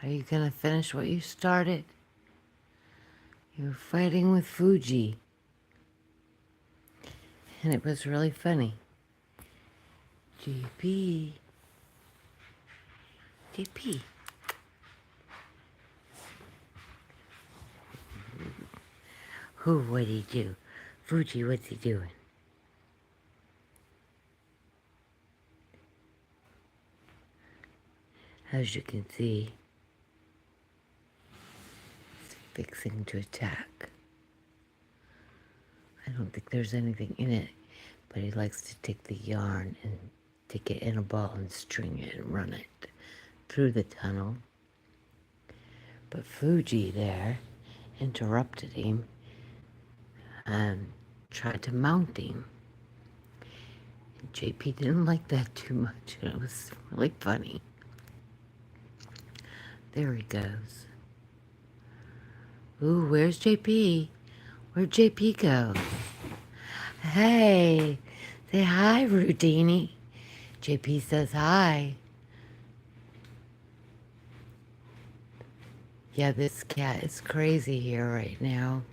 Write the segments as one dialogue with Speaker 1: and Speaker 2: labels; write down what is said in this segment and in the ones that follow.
Speaker 1: Are you gonna finish what you started? You were fighting with Fuji, and it was really funny. JP, JP. Who? What'd he do? Fuji, what's he doing? As you can see, he's fixing to attack. I don't think there's anything in it, but he likes to take the yarn and take it in a ball and string it and run it through the tunnel. But Fuji there interrupted him and tried to mount him. And JP didn't like that too much, and it was really funny. There he goes. Ooh, where's JP? Where'd JP go? Hey, say hi, Rudini. JP says hi. Yeah, this cat is crazy here right now.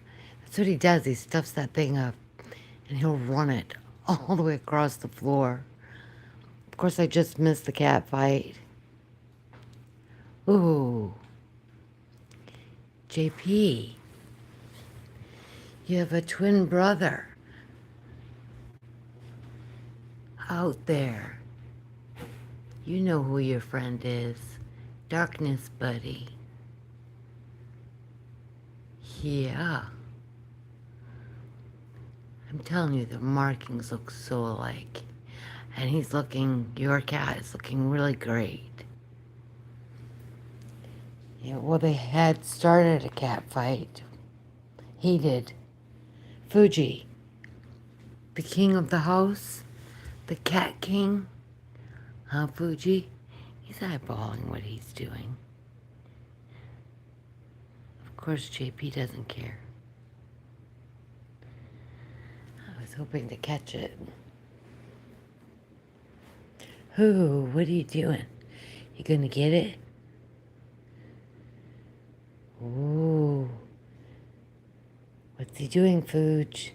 Speaker 1: That's what he does. He stuffs that thing up and he'll run it all the way across the floor. Of course, I just missed the cat fight. Ooh. JP, you have a twin brother out there. You know who your friend is. Darkness Buddy. Yeah. I'm telling you, the markings look so alike. And your cat is looking really great. Yeah, well, they had started a cat fight. He did. Fuji, the king of the house, the cat king. Huh, Fuji? He's eyeballing what he's doing. Of course, JP doesn't care. I was hoping to catch it. Ooh, what are you doing? You gonna get it? Ooh. What's he doing, Fuji?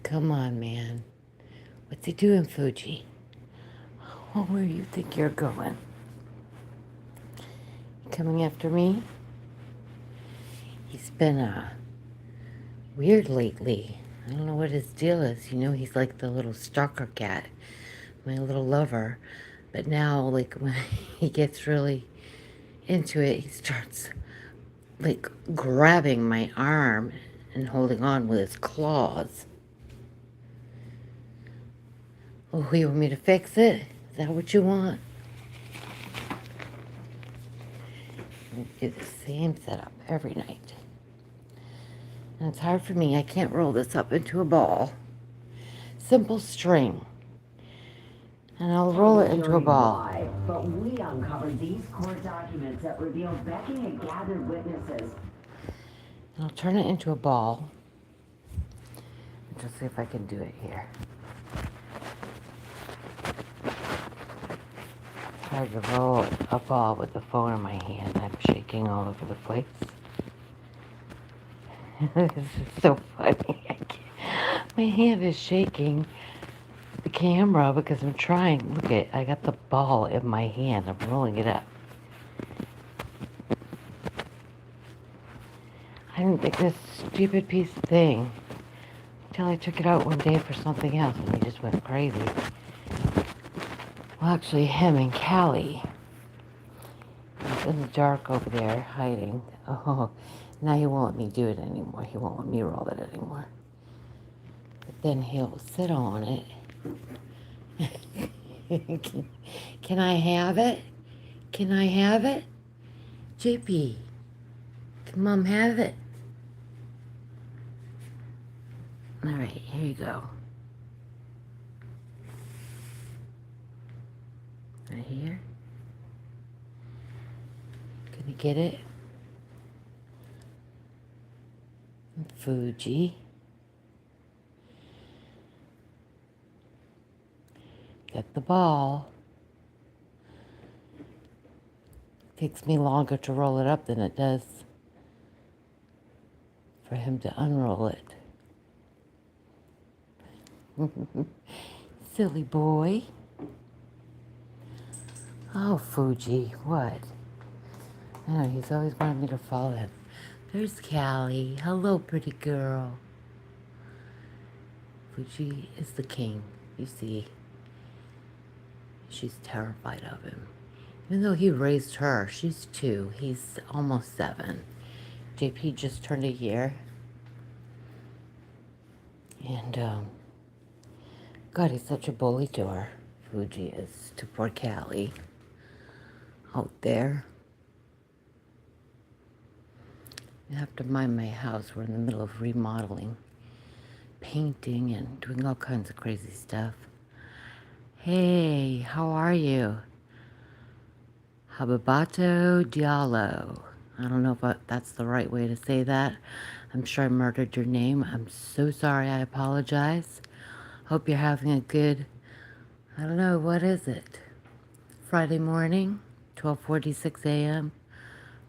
Speaker 1: Come on, man. What's he doing, Fuji? Oh, where do you think you're going? Coming after me? He's been, weird lately. I don't know what his deal is. You know, he's like the little stalker cat, my little lover. But now, like, when he gets really into it, he starts, like, grabbing my arm and holding on with his claws. Oh, you want me to fix it? Is that what you want? We do the same setup every night. And it's hard for me. I can't roll this up into a ball. Simple string. And I'll roll it into a ball.
Speaker 2: Why, but we uncovered these court documents that reveal Becky had gathered witnesses.
Speaker 1: And I'll turn it into a ball. Just see if I can do it here. It's hard to roll a ball with the phone in my hand. I'm shaking all over the place. This is so funny. My hand is shaking the camera because I'm trying. Look at, I got the ball in my hand. I'm rolling it up. I didn't think this stupid piece of thing until I took it out one day for something else and he just went crazy. Well, actually, him and Callie. He's in the dark over there hiding. Oh, now he won't let me do it anymore. He won't let me roll it anymore. But then he'll sit on it. Can I have it? Can I have it? JP, can Mom have it? All right, here you go. Right here. Can you get it? Fuji. Get the ball. Takes me longer to roll it up than it does for him to unroll it. Silly boy. Oh, Fuji, what? I know, he's always wanted me to follow him. There's Callie. Hello, pretty girl. Fuji is the king. You see, she's terrified of him. Even though he raised her, she's 2. He's almost 7. JP just turned a year. And, God, he's such a bully to her. Fuji is to poor Callie out there. I have to mind my house. We're in the middle of remodeling, painting, and doing all kinds of crazy stuff. Hey, how are you? Habibato Diallo. I don't know if that's the right way to say that. I'm sure I murdered your name. I'm so sorry. I apologize. Hope you're having a good, I don't know, what is it? Friday morning, 12:46 a.m.,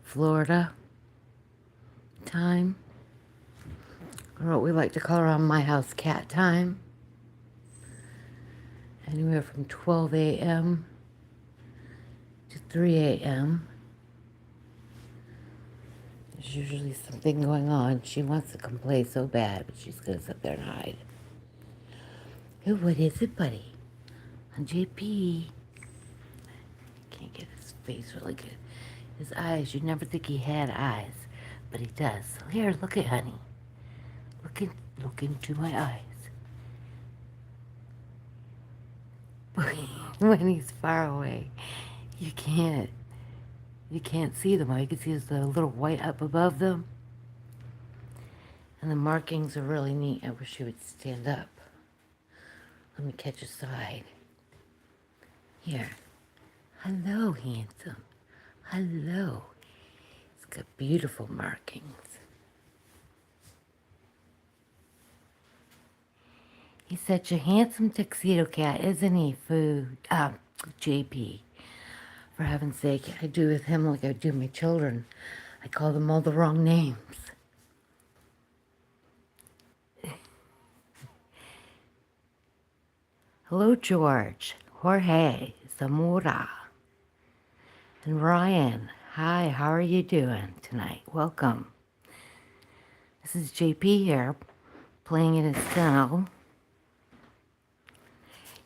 Speaker 1: Florida time. Or what we like to call around my house cat time. Anywhere from 12 a.m. to 3 a.m. There's usually something going on. She wants to come play so bad, but she's going to sit there and hide. Oh, what is it, buddy? On JP. Can't get his face really good. His eyes, you'd never think he had eyes, but he does. So here, look at honey. Look into my eyes. When he's far away, you can't see them. All you can see is the little white up above them. And the markings are really neat. I wish he would stand up. Let me catch a side. Here. Hello, handsome. Hello. He's got beautiful markings. He's such a handsome tuxedo cat, isn't he, JP? For heaven's sake, I do with him like I do my children. I call them all the wrong names. Hello, George, Jorge, Zamora, and Ryan. Hi, how are you doing tonight? Welcome. This is JP here, playing in his kennel.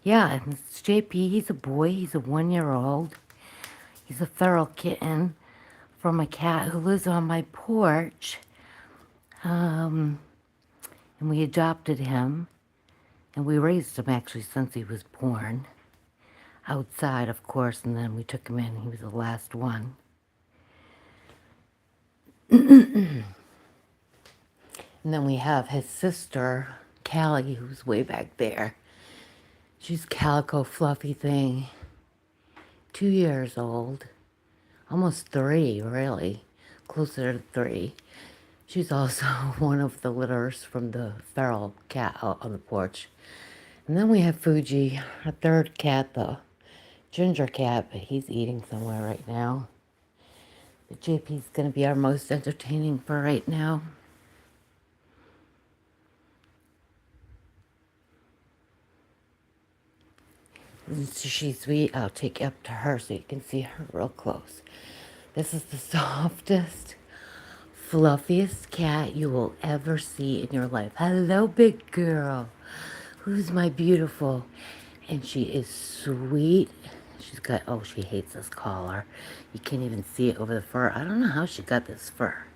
Speaker 1: Yeah, it's JP. He's a boy. He's a 1-year-old. He's a feral kitten from a cat who lives on my porch. And we adopted him. And we raised him, actually, since he was born. Outside, of course, and then we took him in. He was the last one. And then we have his sister, Callie, who's way back there. She's calico fluffy thing. 2 years old. Almost 3, really. Closer to 3. She's also one of the litters from the feral cat out on the porch. And then we have Fuji, our third cat, the ginger cat, but he's eating somewhere right now. But JP's going to be our most entertaining for right now. She's sweet. I'll take you up to her so you can see her real close. This is the softest, fluffiest cat you will ever see in your life. Hello, big girl. Who's my beautiful? And she is sweet. She's got, oh, she hates this collar. You can't even see it over the fur. I don't know how she got this fur.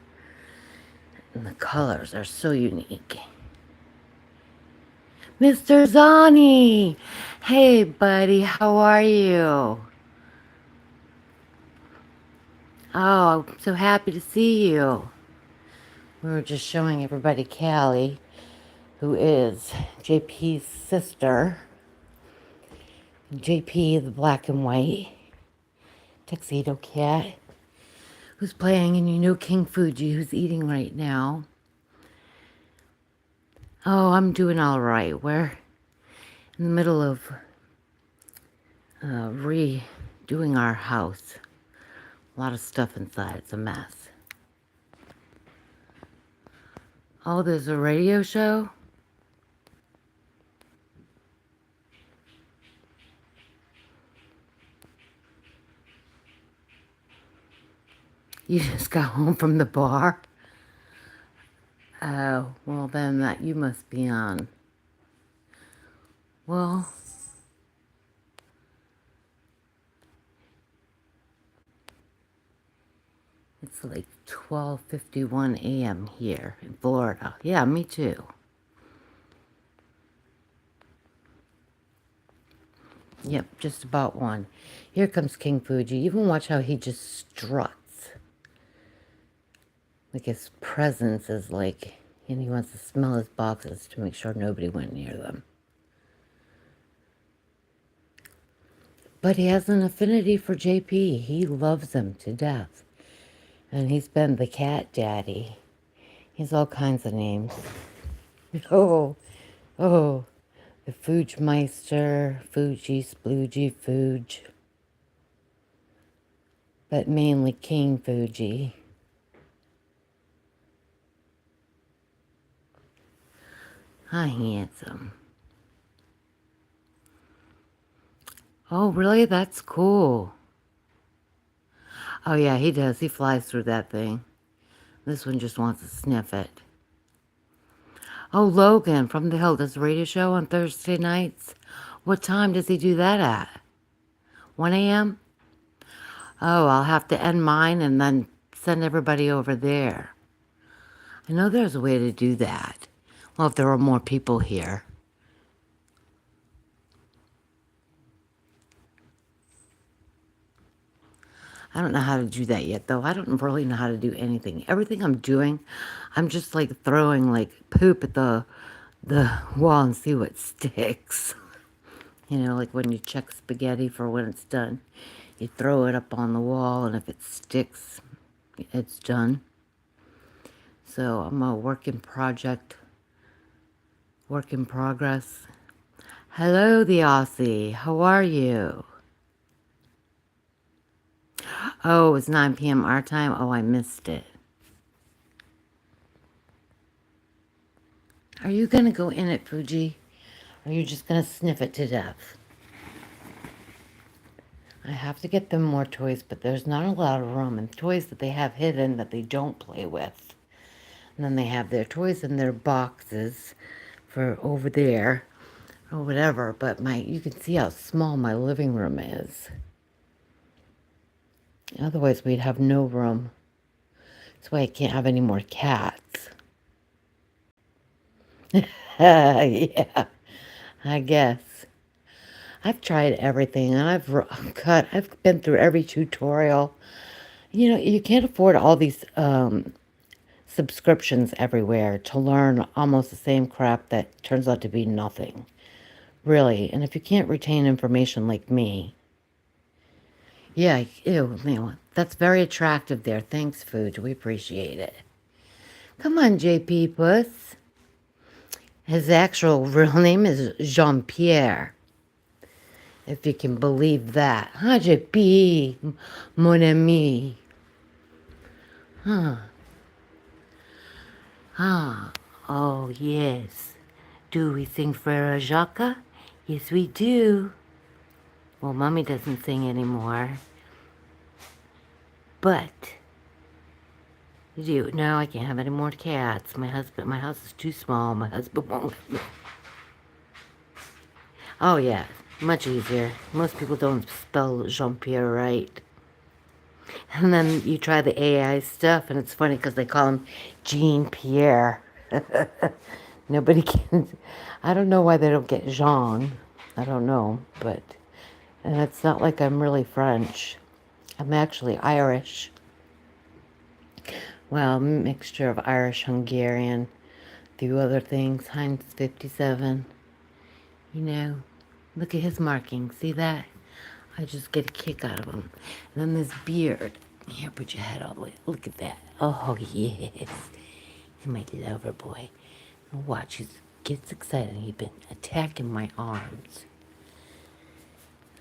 Speaker 1: And the colors are so unique. Mr. Zani! Hey, buddy, how are you? Oh, I'm so happy to see you. We were just showing everybody Callie, who is JP's sister. JP, the black and white tuxedo cat, who's playing, and you know King Fuji, who's eating right now. Oh, I'm doing all right. We're in the middle of redoing our house. A lot of stuff inside. It's a mess. Oh, there's a radio show? You just got home from the bar? Oh, well then that you must be on. Well, it's like 12:51 a.m. here in Florida. Yeah, me too. Yep, just about one. Here comes King Fuji. Even watch how he just struts. Like his presence is like, and he wants to smell his boxes to make sure nobody went near them. But he has an affinity for JP. He loves him to death. And he's been the cat daddy. He's all kinds of names. Oh, oh, the Foodmeister, Fuji, Sploogie, Fuge. But mainly King Fuji. Hi, handsome. Oh, really? That's cool. Oh, yeah, he does. He flies through that thing. This one just wants to sniff it. Oh, Logan from the Hill does a radio show on Thursday nights. What time does he do that at? 1 a.m.? Oh, I'll have to end mine and then send everybody over there. I know there's a way to do that. Well, if there were more people here. I don't know how to do that yet, though. I don't really know how to do anything. Everything I'm doing, I'm just like throwing like poop at the wall and see what sticks. You know, like when you check spaghetti for when it's done. You throw it up on the wall, and if it sticks, it's done. So I'm a work in progress. Hello, the Aussie. How are you? Oh, it's 9 p.m. our time. Oh, I missed it. Are you going to go in it, Fuji? Or are you just going to sniff it to death? I have to get them more toys, but there's not a lot of room. And toys that they have hidden that they don't play with. And then they have their toys in their boxes for over there or whatever. But you can see how small my living room is. Otherwise, we'd have no room. That's why I can't have any more cats. Yeah, I guess. I've tried everything, and I've been through every tutorial. You know, you can't afford all these subscriptions everywhere to learn almost the same crap that turns out to be nothing. Really. And if you can't retain information like me. Yeah, ew, that's very attractive there. Thanks, Food. We appreciate it. Come on, JP Puss. His actual real name is Jean-Pierre. If you can believe that. Huh, JP, mon ami. Huh. Huh. Oh, yes. Do we sing Frere Jacques? Yes, we do. Well, Mommy doesn't sing anymore. But you do. No, I can't have any more cats. My house is too small. My husband won't let me. Oh, yeah. Much easier. Most people don't spell Jean-Pierre right. And then you try the AI stuff, and it's funny because they call him Jean-Pierre. Nobody can... I don't know why they don't get Jean. I don't know, but... And it's not like I'm really French. I'm actually Irish. Well, mixture of Irish, Hungarian, a few other things. Heinz 57. You know, look at his markings. See that? I just get a kick out of him. And then this beard. Here, put your head all the way. Look at that. Oh, yes. He's my lover boy. Watch, he gets excited. He's been attacking my arms.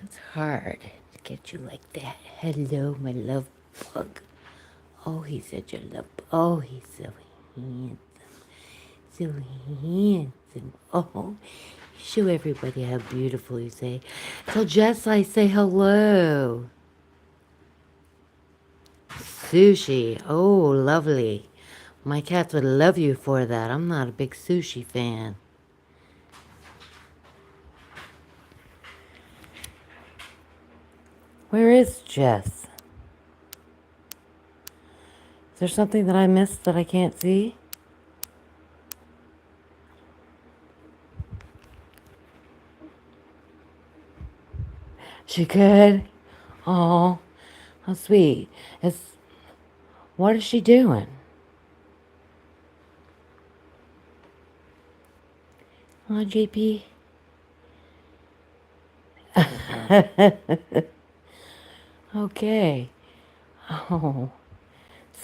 Speaker 1: It's hard to get you like that. Hello, my love Look. Oh, he's such a love. Oh, he's so handsome. So handsome. Oh, show everybody how beautiful you say. Tell Jess I say hello. Sushi. Oh, lovely. My cats would love you for that. I'm not a big sushi fan. Where is Jess? Is there something that I missed that I can't see? She could. Oh, how sweet. What is she doing? Oh, JP. Okay. Oh,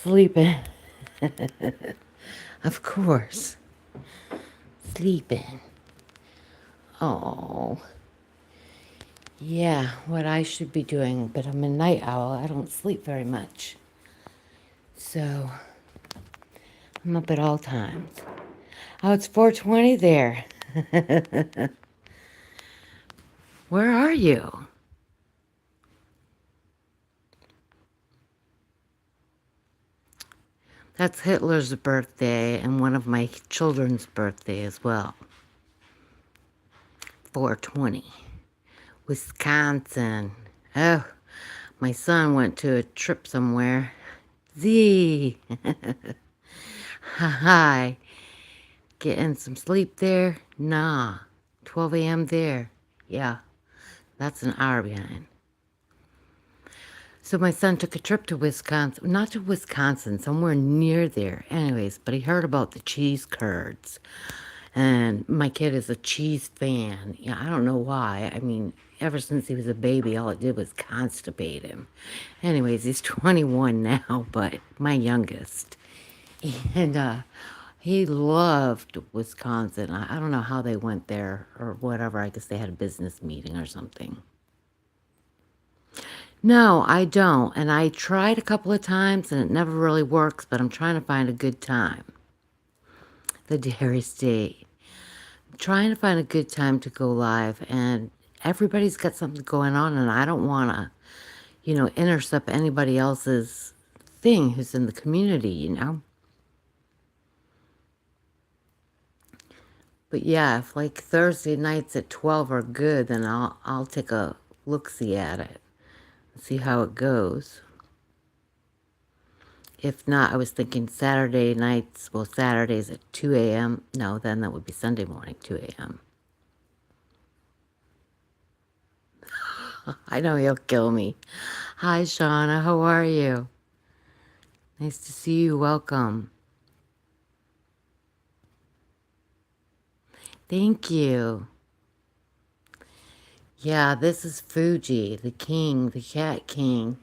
Speaker 1: sleeping. Of course. Sleeping. Oh. Yeah, what I should be doing, but I'm a night owl. I don't sleep very much. So, I'm up at all times. Oh, it's 4:20 there. Where are you? That's Hitler's birthday and one of my children's birthday as well. 4:20. Wisconsin. Oh, my son went to a trip somewhere. Z. Hi. Getting some sleep there? Nah. 12 a.m. there. Yeah, that's an hour behind. So my son took a trip to Wisconsin, not to Wisconsin, somewhere near there. Anyways, but he heard about the cheese curds. And my kid is a cheese fan. Yeah, I don't know why. I mean, ever since he was a baby, all it did was constipate him. Anyways, he's 21 now, but my youngest. And he loved Wisconsin. I don't know how they went there or whatever. I guess they had a business meeting or something. No, I don't. And I tried a couple of times and it never really works, but I'm trying to find a good time. The Dairy State. I'm trying to find a good time to go live, and everybody's got something going on, and I don't want to, intercept anybody else's thing who's in the community. But yeah, if like Thursday nights at 12 are good, then I'll take a look-see at it and see how it goes. If not, I was thinking Saturday nights, well, Saturdays at 2 a.m. No, then that would be Sunday morning, 2 a.m. I know he'll kill me. Hi, Shauna. How are you? Nice to see you. Welcome. Thank you. Yeah, this is Fuji, the king, the cat king.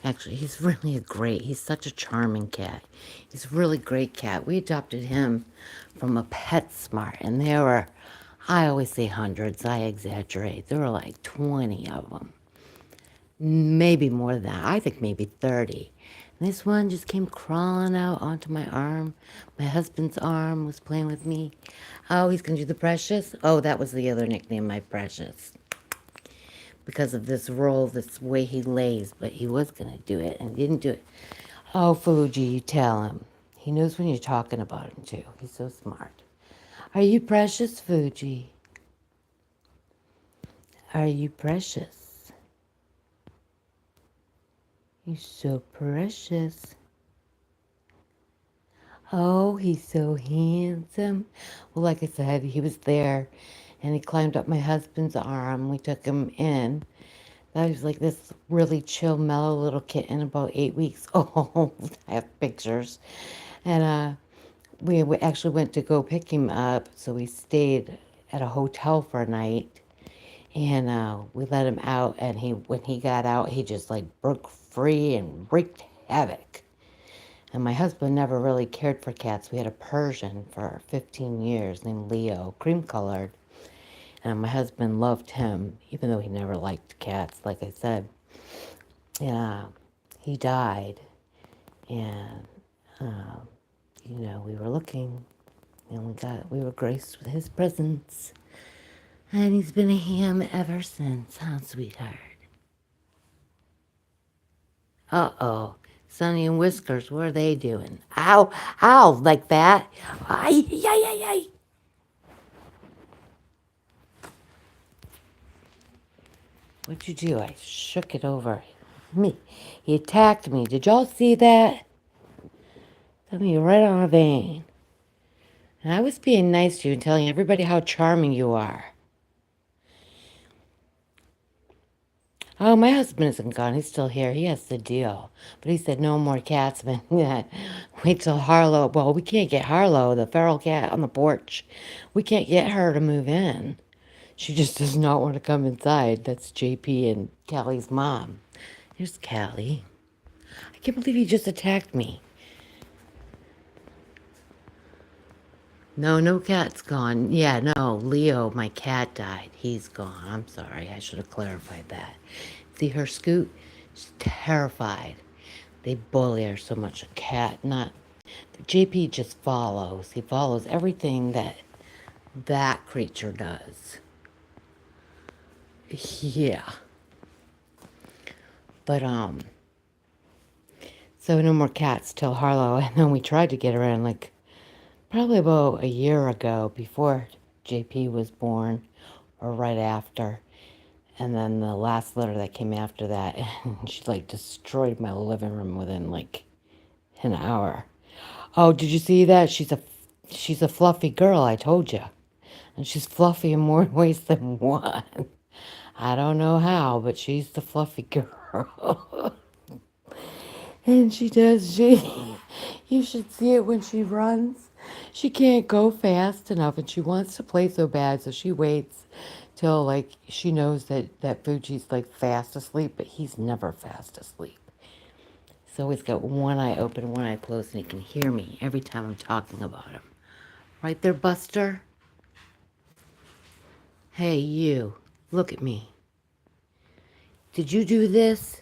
Speaker 1: Actually, he's such a charming cat. He's a really great cat. We adopted him from a PetSmart, and there were, I always say hundreds, I exaggerate. There were like 20 of them. Maybe more than that. I think maybe 30. And this one just came crawling out onto my arm. My husband's arm was playing with me. Oh, he's going to do the Precious? Oh, that was the other nickname, my Precious. Because of this roll, this way he lays. But he was going to do it and didn't do it. Oh, Fuji, you tell him. He knows when you're talking about him, too. He's so smart. Are you precious, Fuji? Are you precious? You're so precious. Oh, he's so handsome. Well, like I said, he was there and he climbed up my husband's arm. We took him in. That was like this really chill, mellow little kitten, about 8 weeks old. I have pictures. And we actually went to go pick him up. So we stayed at a hotel for a night. And we let him out. And when he got out, he just like broke free and wreaked havoc. And my husband never really cared for cats. We had a Persian for 15 years named Leo, cream colored. And my husband loved him, even though he never liked cats, like I said. Yeah, he died. And, um, we were looking, and we were graced with his presence. And he's been a ham ever since, huh, sweetheart? Uh-oh. Sonny and Whiskers, what are they doing? Ow, ow, like that. Ay, ay, ay, ay. What'd you do? I shook it over. Me. He attacked me. Did y'all see that? Got me right on a vein. And I was being nice to you and telling everybody how charming you are. Oh, my husband isn't gone. He's still here. He has the deal. But he said no more cats, man. Wait till Harlow. Well, we can't get Harlow, the feral cat, on the porch. We can't get her to move in. She just does not want to come inside. That's JP and Callie's mom. Here's Callie. I can't believe he just attacked me. No, no cat's gone. Yeah, no, Leo, my cat died. He's gone. I'm sorry. I should have clarified that. See her Scoot? She's terrified. They bully her so much. A cat, not... JP just follows. He follows everything that creature does. Yeah. But, so no more cats till Harlow. And then we tried to get her in, like, probably about a year ago, before JP was born, or right after. And then the last litter that came after that, she, like, destroyed my living room within, like, an hour. Oh, did you see that? She's a fluffy girl, I told you. And she's fluffy in more ways than one. I don't know how, but she's the fluffy girl. And you should see it when she runs. She can't go fast enough, and she wants to play so bad, so she waits till, like, she knows that Fuji's, like, fast asleep, but he's never fast asleep. So he's got one eye open, one eye closed, and he can hear me every time I'm talking about him. Right there, Buster? Hey, you. Look at me. Did you do this?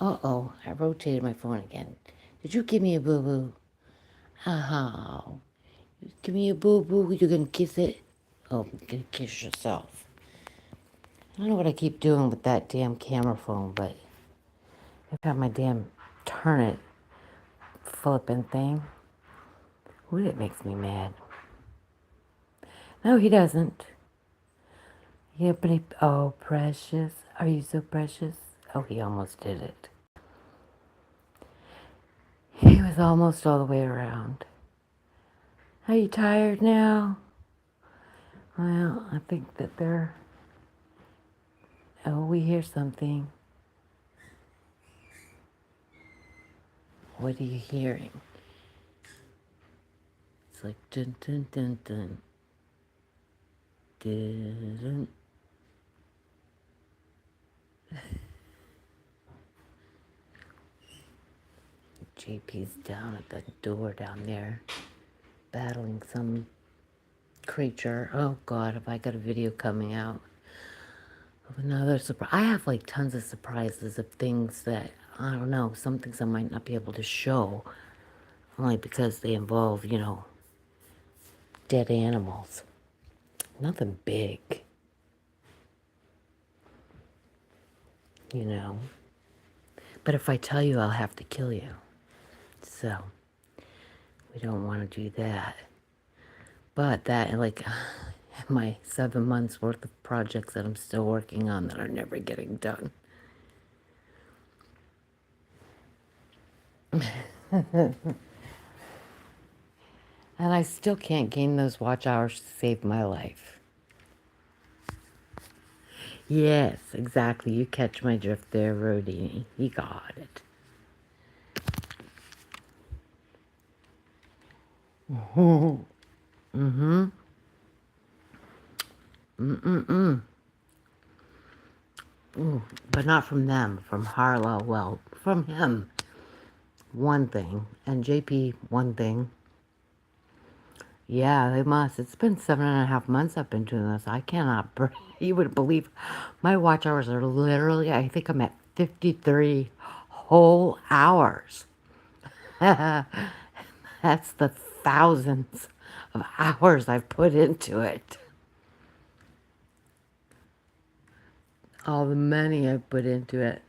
Speaker 1: Uh-oh, I rotated my phone again. Did you give me a boo-boo? Oh, give me a boo-boo. You gonna kiss it? Oh, you're gonna kiss yourself. I don't know what I keep doing with that damn camera phone, but I've got my damn turn it flipping thing. Ooh, that makes me mad. No, he doesn't. Yeah, but oh, precious. Are you so precious? Oh, he almost did it. He was almost all the way around. Are you tired now? Well, I think that they're... Oh, we hear something. What are you hearing? It's like dun dun dun dun. Dun dun. JP's down at the door down there, battling some creature. Oh God, have I got a video coming out of another surprise? I have like tons of surprises of things that, I don't know, some things I might not be able to show, only because they involve, dead animals. Nothing big, But if I tell you, I'll have to kill you. So, we don't want to do that. But that, like, my 7 months worth of projects that I'm still working on that are never getting done. And I still can't gain those watch hours to save my life. Yes, exactly. You catch my drift there, Rodini. You got it. Mm-hmm. Mm-mm-mm. Ooh, but not from them, from Harlow. Well, from him, one thing. And JP, one thing. Yeah, they must. It's been 7.5 months I've been doing this. I cannot breathe. You would believe my watch hours are literally, I think I'm at 53 whole hours. That's the thousands of hours I've put into it. All the money I've put into it.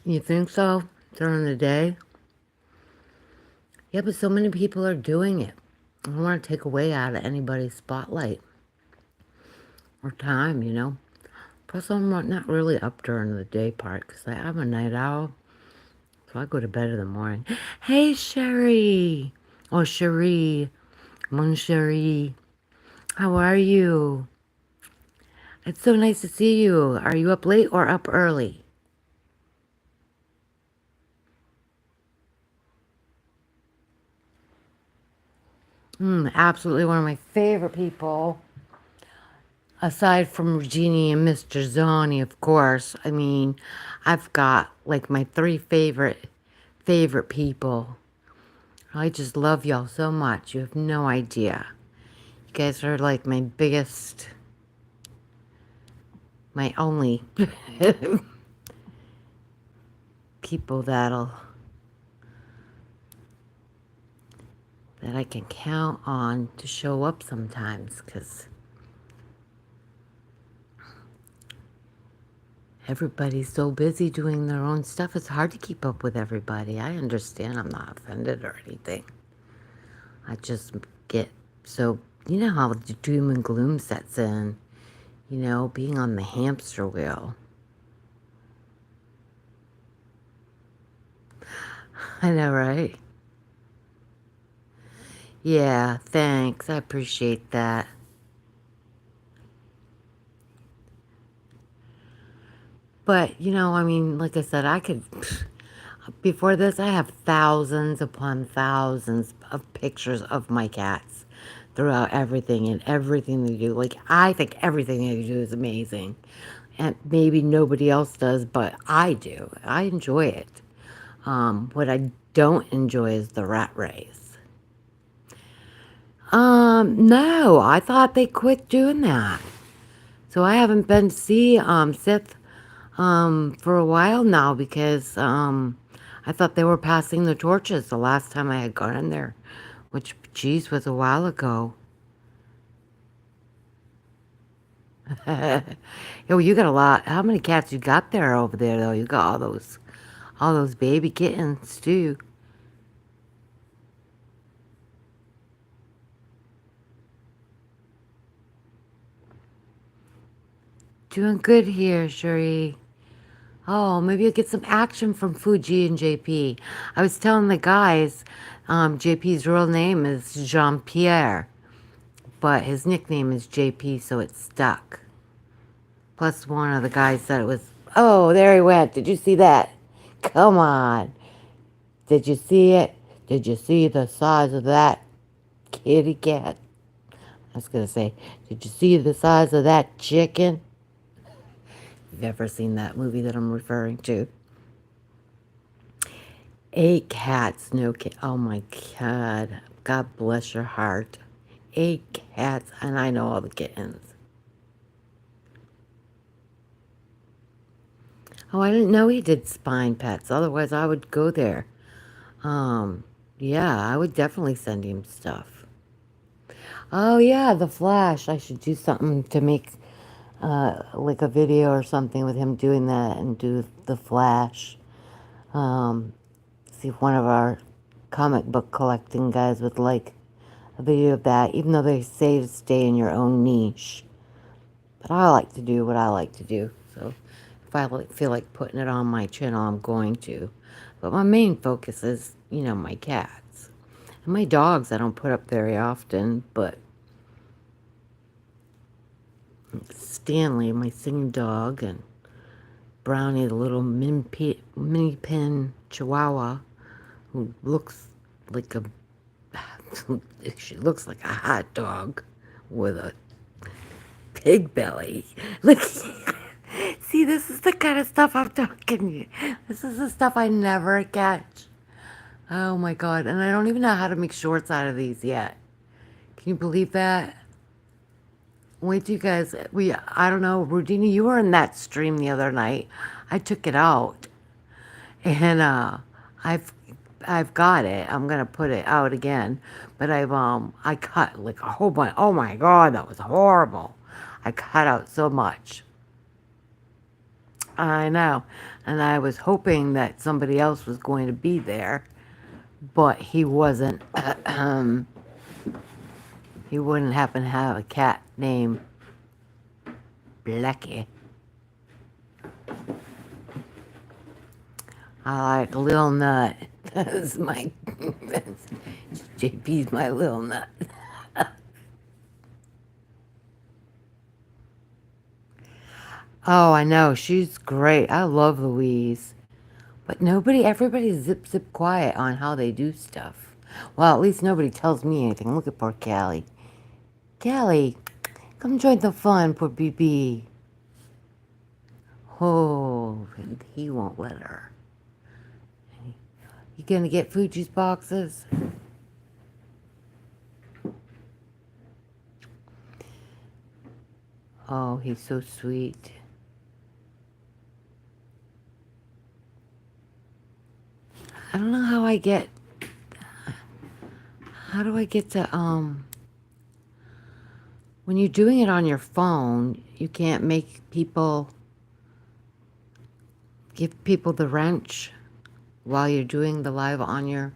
Speaker 1: You think so? During the day? Yeah, but so many people are doing it. I don't want to take away out of anybody's spotlight or time, you know? Plus, I'm not really up during the day part because I'm a night owl. So I go to bed in the morning. Hey, Sherry. Oh, Cherie. Mon Cherie. How are you? It's so nice to see you. Are you up late or up early? Absolutely one of my favorite people. Aside from Regina and Mr. Zoni, of course. I mean, I've got like my three favorite people. I just love y'all so much. You have no idea. You guys are like my biggest, my only people that I can count on to show up sometimes, because everybody's so busy doing their own stuff. It's hard to keep up with everybody. I understand. I'm not offended or anything. I just get so, you know how the doom and gloom sets in, you know, being on the hamster wheel. I know, right? Yeah, thanks. I appreciate that. But, you know, I mean, like I said, I could, before this, I have thousands upon thousands of pictures of my cats throughout everything and everything they do. Like, I think everything they do is amazing. And maybe nobody else does, but I do. I enjoy it. What I don't enjoy is the rat race. No, I thought they quit doing that. So I haven't been to see Sith for a while now because I thought they were passing the torches the last time I had gone in there, which, geez, was a while ago. Yo, you got a lot. How many cats you got there over there, though? You got all those baby kittens, too. Doing good here, Cherie. Oh, maybe you'll get some action from Fuji and JP. I was telling the guys, JP's real name is Jean-Pierre, but his nickname is JP, so it stuck. Plus, one of the guys said it was, oh, there he went. Did you see that? Come on. Did you see it? Did you see the size of that kitty cat? I was going to say, did you see the size of that chicken? You've ever seen that movie that I'm referring to? 8 cats, no cat. Oh my God. God bless your heart. 8 cats, and I know all the kittens. Oh, I didn't know he did spine pets. Otherwise, I would go there. Yeah, I would definitely send him stuff. Oh, yeah, The Flash. I should do something to make, like a video or something with him doing that and do The Flash. See if one of our comic book collecting guys would like a video of that, even though they say to stay in your own niche. But I like to do what I like to do. So if I feel like putting it on my channel, I'm going to. But my main focus is, you know, my cats. And my dogs I don't put up very often, but Stanley, my singing dog, and Brownie, the little mini pin chihuahua, who looks like a she looks like a hot dog with a pig belly. Look, see, this is the kind of stuff I'm talking. This is the stuff I never catch. Oh my God, and I don't even know how to make shorts out of these yet. Can you believe that? wait till you guys, I don't know, Rudina, you were in that stream the other night. I took it out, and I've I've got it. I'm gonna put it out again, but I cut like a whole bunch. Oh my God, that was horrible. I cut out so much. I know, and I was hoping that somebody else was going to be there, but he wasn't. He wouldn't happen to have a cat named Blackie. I like Lil Nut. That's my that's, JP's my Lil Nut. Oh, I know. She's great. I love Louise. But everybody's zip quiet on how they do stuff. Well, at least nobody tells me anything. Look at poor Callie. Callie, come join the fun, poor BB. Oh, he won't let her. You gonna get Fuji's boxes? Oh, he's so sweet. I don't know how do I get to, when you're doing it on your phone, you can't give people the wrench while you're doing the live on your,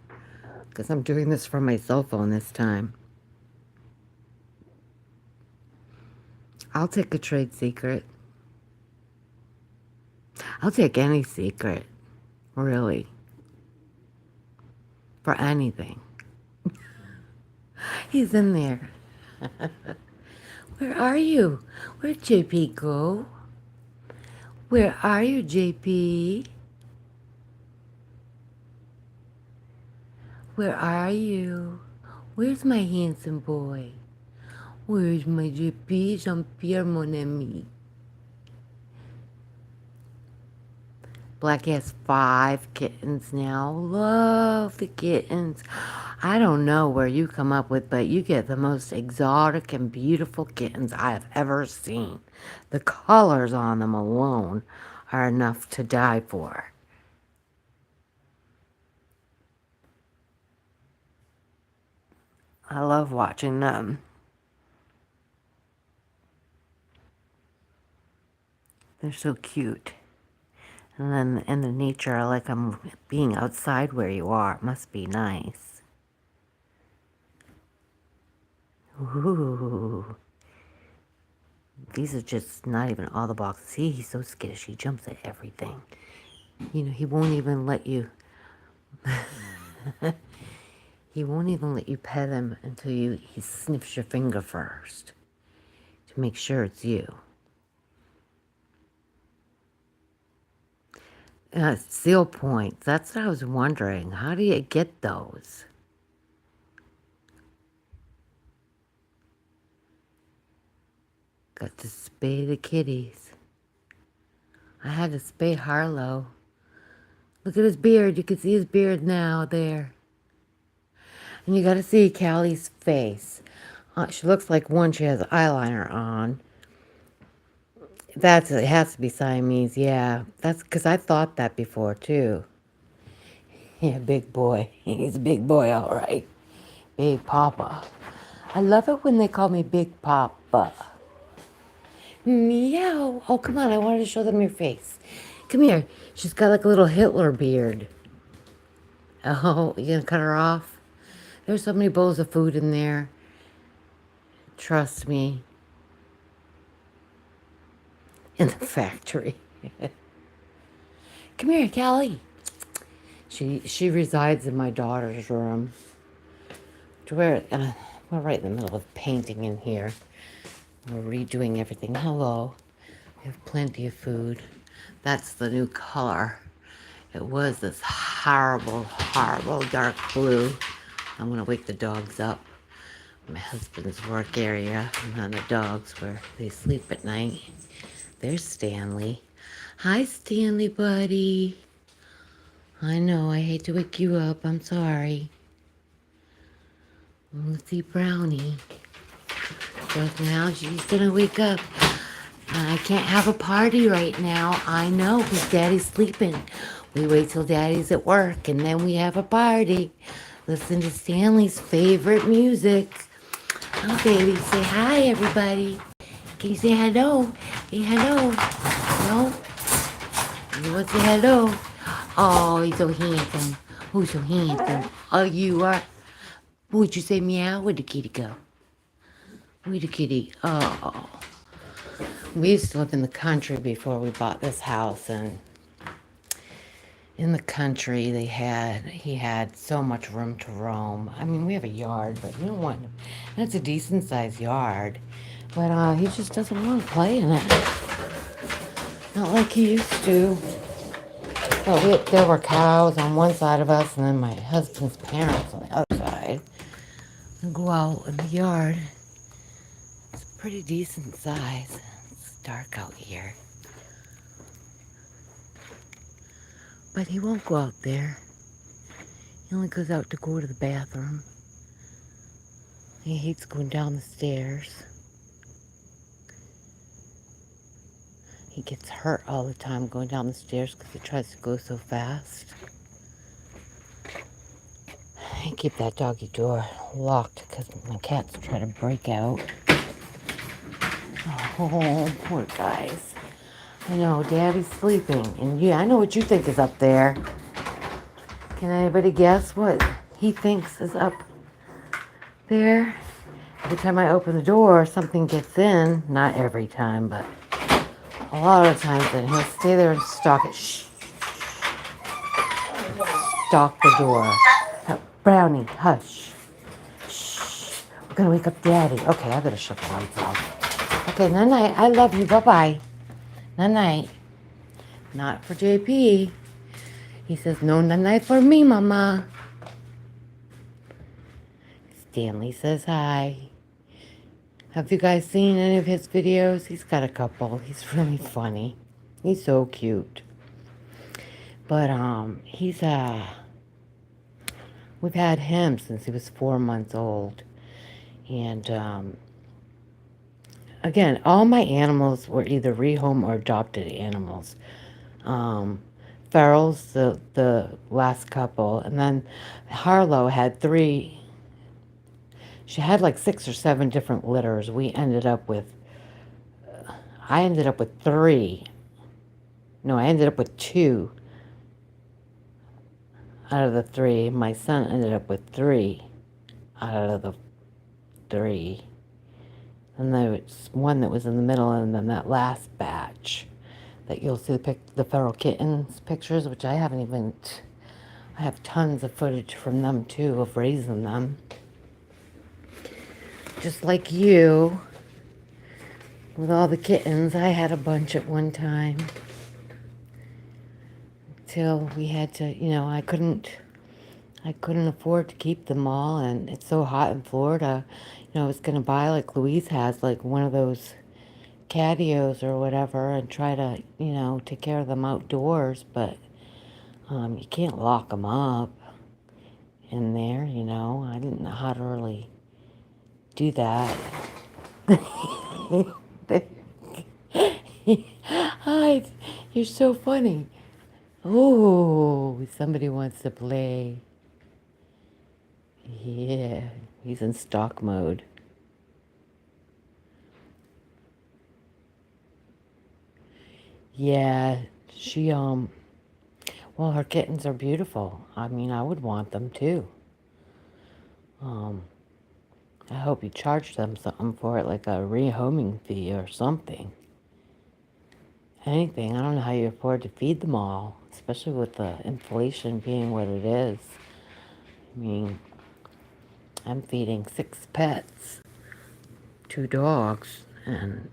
Speaker 1: because I'm doing this from my cell phone this time. I'll take a trade secret. I'll take any secret, really, for anything. He's in there. Where are you? Where'd JP go? Where are you, JP? Where are you? Where's my handsome boy? Where's my JP? Jean-Pierre, mon ami. Black has 5 kittens now. Love the kittens. I don't know where you come up with, but you get the most exotic and beautiful kittens I have ever seen. The colors on them alone are enough to die for. I love watching them. They're so cute. And then in the nature, I like them being outside where you are. It must be nice. Ooh. These are just not even all the boxes. See, he's so skittish. He jumps at everything. You know, he won't even let you... he won't even let you pet him until he sniffs your finger first to make sure it's you. Seal points. That's what I was wondering. How do you get those? Got to spay the kitties. I had to spay Harlow. Look at his beard. You can see his beard now there. And you got to see Callie's face. She looks like one she has eyeliner on. It has to be Siamese, yeah. That's because I thought that before, too. Yeah, big boy. He's a big boy, all right. Big Papa. I love it when they call me Big Papa. Meow. Oh, come on. I wanted to show them your face. Come here. She's got like a little Hitler beard. Oh, you gonna cut her off? There's so many bowls of food in there. Trust me. In the factory. Come here, Callie. She resides in my daughter's room. We're right in the middle of painting in here. We're redoing everything. Hello. We have plenty of food. That's the new color. It was this horrible, horrible dark blue. I'm going to wake the dogs up. My husband's work area and then the dogs where they sleep at night. There's Stanley. Hi, Stanley, buddy. I know, I hate to wake you up. I'm sorry. Let's see Brownie. But now she's gonna wake up. I can't have a party right now. I know, because Daddy's sleeping. We wait till Daddy's at work, and then we have a party. Listen to Stanley's favorite music. Oh, baby, say hi, everybody. Can you say hello? Say hello. No? You want to say hello? Oh, he's so handsome. Who's so handsome? Oh, you are. Would you say meow? Where'd the kitty go? Where'd the kitty? Oh. We used to live in the country before we bought this house, and in the country he had so much room to roam. I mean, we have a yard, but you don't want, that's a decent sized yard. But he just doesn't want to play in it. Not like he used to. Well, there were cows on one side of us, and then my husband's parents on the other side. And go out in the yard. It's a pretty decent size. It's dark out here. But he won't go out there. He only goes out to go to the bathroom. He hates going down the stairs. He gets hurt all the time going down the stairs because he tries to go so fast. I keep that doggy door locked because my cats try to break out. Oh, poor guys. I know, Daddy's sleeping. And yeah, I know what you think is up there. Can anybody guess what he thinks is up there? Every time I open the door, something gets in. Not every time, but a lot of times. And he'll stay there and stalk it. Shh. Stalk the door. Brownie, hush. Shh. We're going to wake up Daddy. Okay, I better shut the lights off. Okay, night-night. I love you. Bye-bye. Night-night. Not for JP. He says, no night-night for me, Mama. Stanley says hi. Have you guys seen any of his videos? He's got a couple. He's really funny. He's so cute. But we've had him since he was 4 months old. And again, all my animals were either rehome or adopted animals. Farrell's the last couple, and then Harlow had 3. She had like 6 or 7 different litters. I ended up with 3. No, I ended up with 2 out of the 3. My son ended up with 3 out of the 3. And there was one that was in the middle, and then that last batch that you'll see the feral kittens pictures, which I have tons of footage from them too, of raising them. Just like you, with all the kittens. I had a bunch at one time. Till we had to, I couldn't afford to keep them all, and it's so hot in Florida. I was going to buy, like Louise has, like one of those catios or whatever, and try to, take care of them outdoors, but you can't lock them up in there, I didn't know how to really do that. Hi, you're so funny. Oh, somebody wants to play. Yeah, he's in stalk mode. Yeah, well, her kittens are beautiful. I mean, I would want them too. I hope you charge them something for it, like a rehoming fee or something. Anything. I don't know how you afford to feed them all, especially with the inflation being what it is. I mean, I'm feeding 6 pets, 2 dogs, and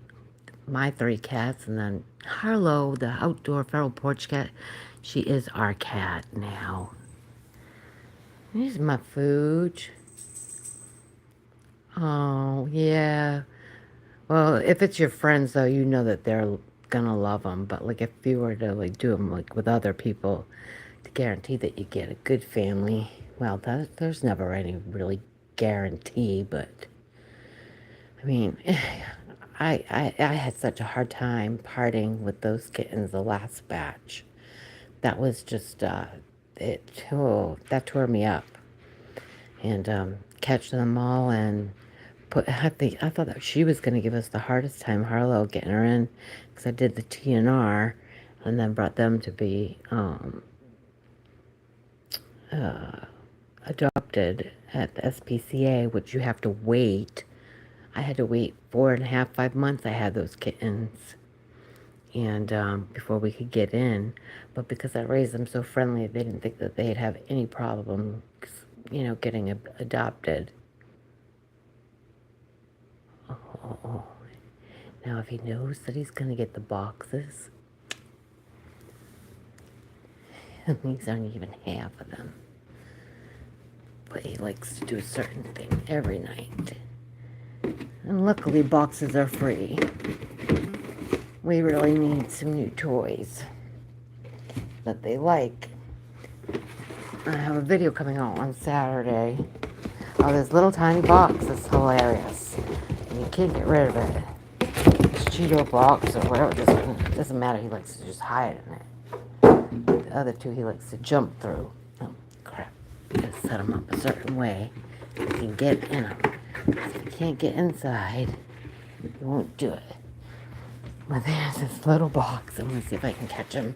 Speaker 1: my 3 cats, and then Harlow, the outdoor feral porch cat, she is our cat now. Here's my food. Oh, yeah. Well, if it's your friends, though, you know that they're gonna love them. But, like, if you were to, like, do them, like, with other people to guarantee that you get a good family, well, there's never any really guarantee, but I mean, I had such a hard time parting with those kittens the last batch. That was just, that tore me up. And catch them all and I thought that she was going to give us the hardest time, Harlow, getting her in, because I did the TNR and then brought them to be adopted at the SPCA, which you have to wait. I had to wait 4.5, 5 months. I had those kittens, and before we could get in. But because I raised them so friendly, they didn't think that they'd have any problem, getting adopted. Oh, now if he knows that he's gonna get the boxes, these aren't even half of them. But he likes to do a certain thing every night. And luckily, boxes are free. We really need some new toys that they like. I have a video coming out on Saturday. Oh, this little tiny box is hilarious. And you can't get rid of it. This Cheeto box or whatever, it doesn't matter. He likes to just hide in it. The other two he likes to jump through. Oh, crap. You gotta set them up a certain way. You can get in them. If you can't get inside, you won't do it. But there's this little box. I'm gonna see if I can catch him.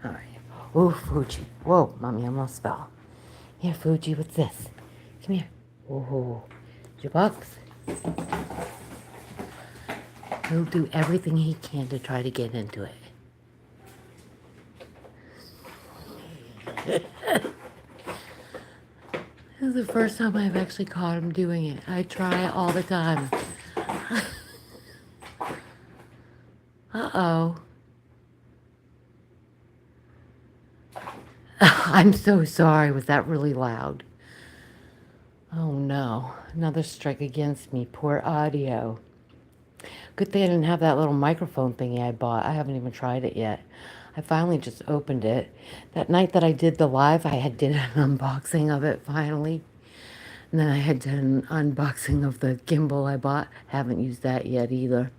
Speaker 1: Alright. Ooh, Fuji. Whoa, Mommy almost fell. Here, Fuji, what's this? Come here. Ooh, your box. He'll do everything he can to try to get into it. This is the first time I've actually caught him doing it. I try all the time. Uh-oh. I'm so sorry. Was that really loud? Oh no. Another strike against me. Poor audio. Good thing I didn't have that little microphone thingy I bought. I haven't even tried it yet. I finally just opened it. That night that I did the live, I did an unboxing of it finally. And then I had done an unboxing of the gimbal I bought. Haven't used that yet either.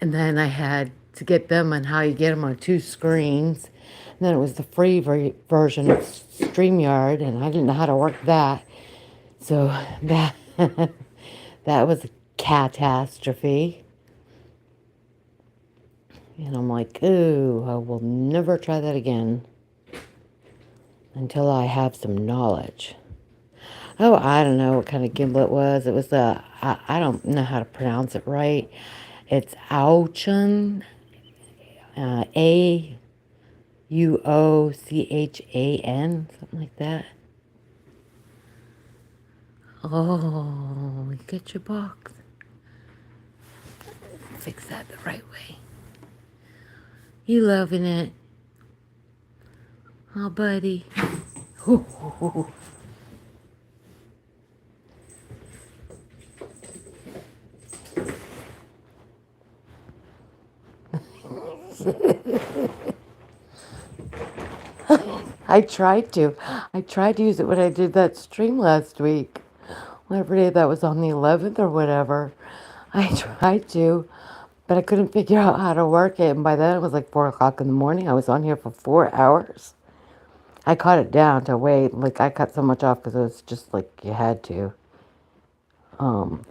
Speaker 1: And then I had to get them on how you get them on 2 screens. And then it was the free version of StreamYard, and I didn't know how to work that. So that that was a catastrophe. And I'm like, ooh, I will never try that again until I have some knowledge. Oh, I don't know what kind of gimbal it was. It was I don't know how to pronounce it right. It's Auchan, Auchan, something like that. Oh, get your box. Fix that the right way. You loving it? Oh, buddy. I tried to. I tried to use it when I did that stream last week. Whatever day that was, on the 11th or whatever. I tried to, but I couldn't figure out how to work it. And by then it was like 4 o'clock in the morning. I was on here for 4 hours. I cut it down to wait. Like, I cut so much off because it was just like you had to. And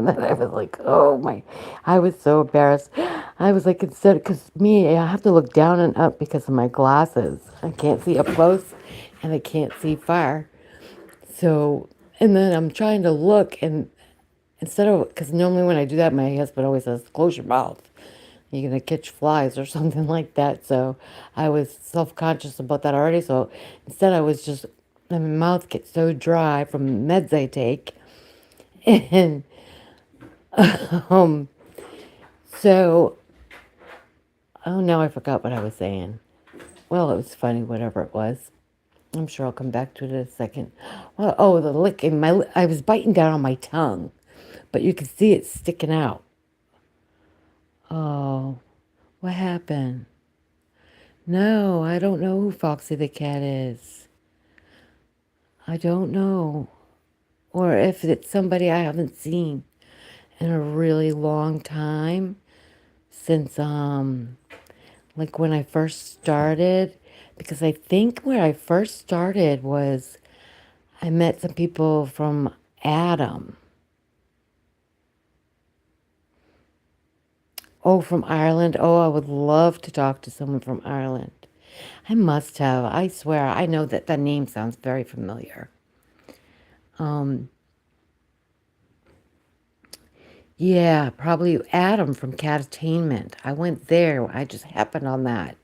Speaker 1: then I was like, oh my, I was so embarrassed. I was like, instead, because me, I have to look down and up because of my glasses. I can't see up close and I can't see far. So, and then I'm trying to look, and instead of, because normally when I do that, my husband always says, close your mouth. You're going to catch flies or something like that. So I was self-conscious about that already. So instead I was just, my mouth gets so dry from meds I take. And so, oh, now I forgot what I was saying. Well, it was funny, whatever it was. I'm sure I'll come back to it in a second. Well, oh, the licking. I was biting down on my tongue, but you could see it sticking out. Oh, what happened? No, I don't know who Foxy the cat is. I don't know. Or if it's somebody I haven't seen in a really long time since, like when I first started. Because I think where I first started was I met some people from Adam. Oh, from Ireland. Oh, I would love to talk to someone from Ireland. I must have. I swear. I know that that name sounds very familiar. Um, yeah, probably Adam from Catattainment. I went there. I just happened on that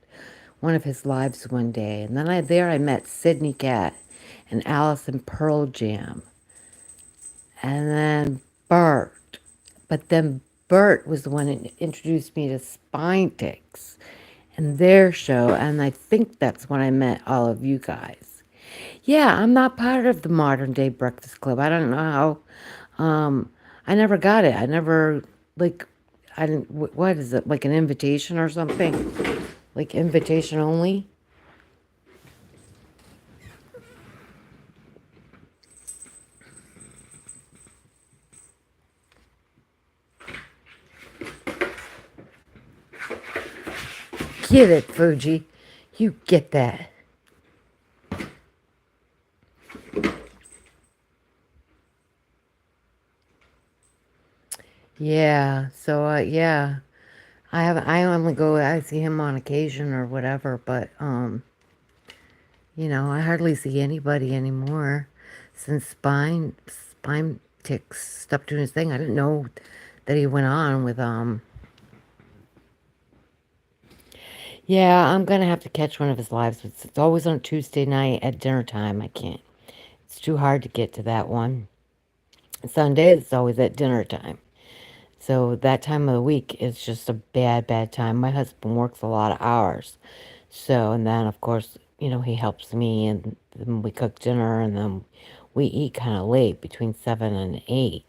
Speaker 1: one of his lives one day, and then I met Sydney Cat and Alice and Pearl Jam, and then Bert. But then Bert was the one that introduced me to Spine Ticks and their show, and I think that's when I met all of you guys. Yeah, I'm not part of the modern day Breakfast Club. I don't know how. I never got it. I never like. I didn't. What is it? Like an invitation or something? Like invitation only? Get it, Fuji. You get that. Yeah. So yeah. I have. I only go. I see him on occasion or whatever, but I hardly see anybody anymore since Spine Ticks stopped doing his thing. I didn't know that he went on with Yeah, I'm gonna have to catch one of his lives. It's always on Tuesday night at dinner time. I can't. It's too hard to get to that one. Sunday, it's always at dinner time. So that time of the week is just a bad, bad time. My husband works a lot of hours. So, and then of course, he helps me and then we cook dinner and then we eat kind of late between 7 and 8,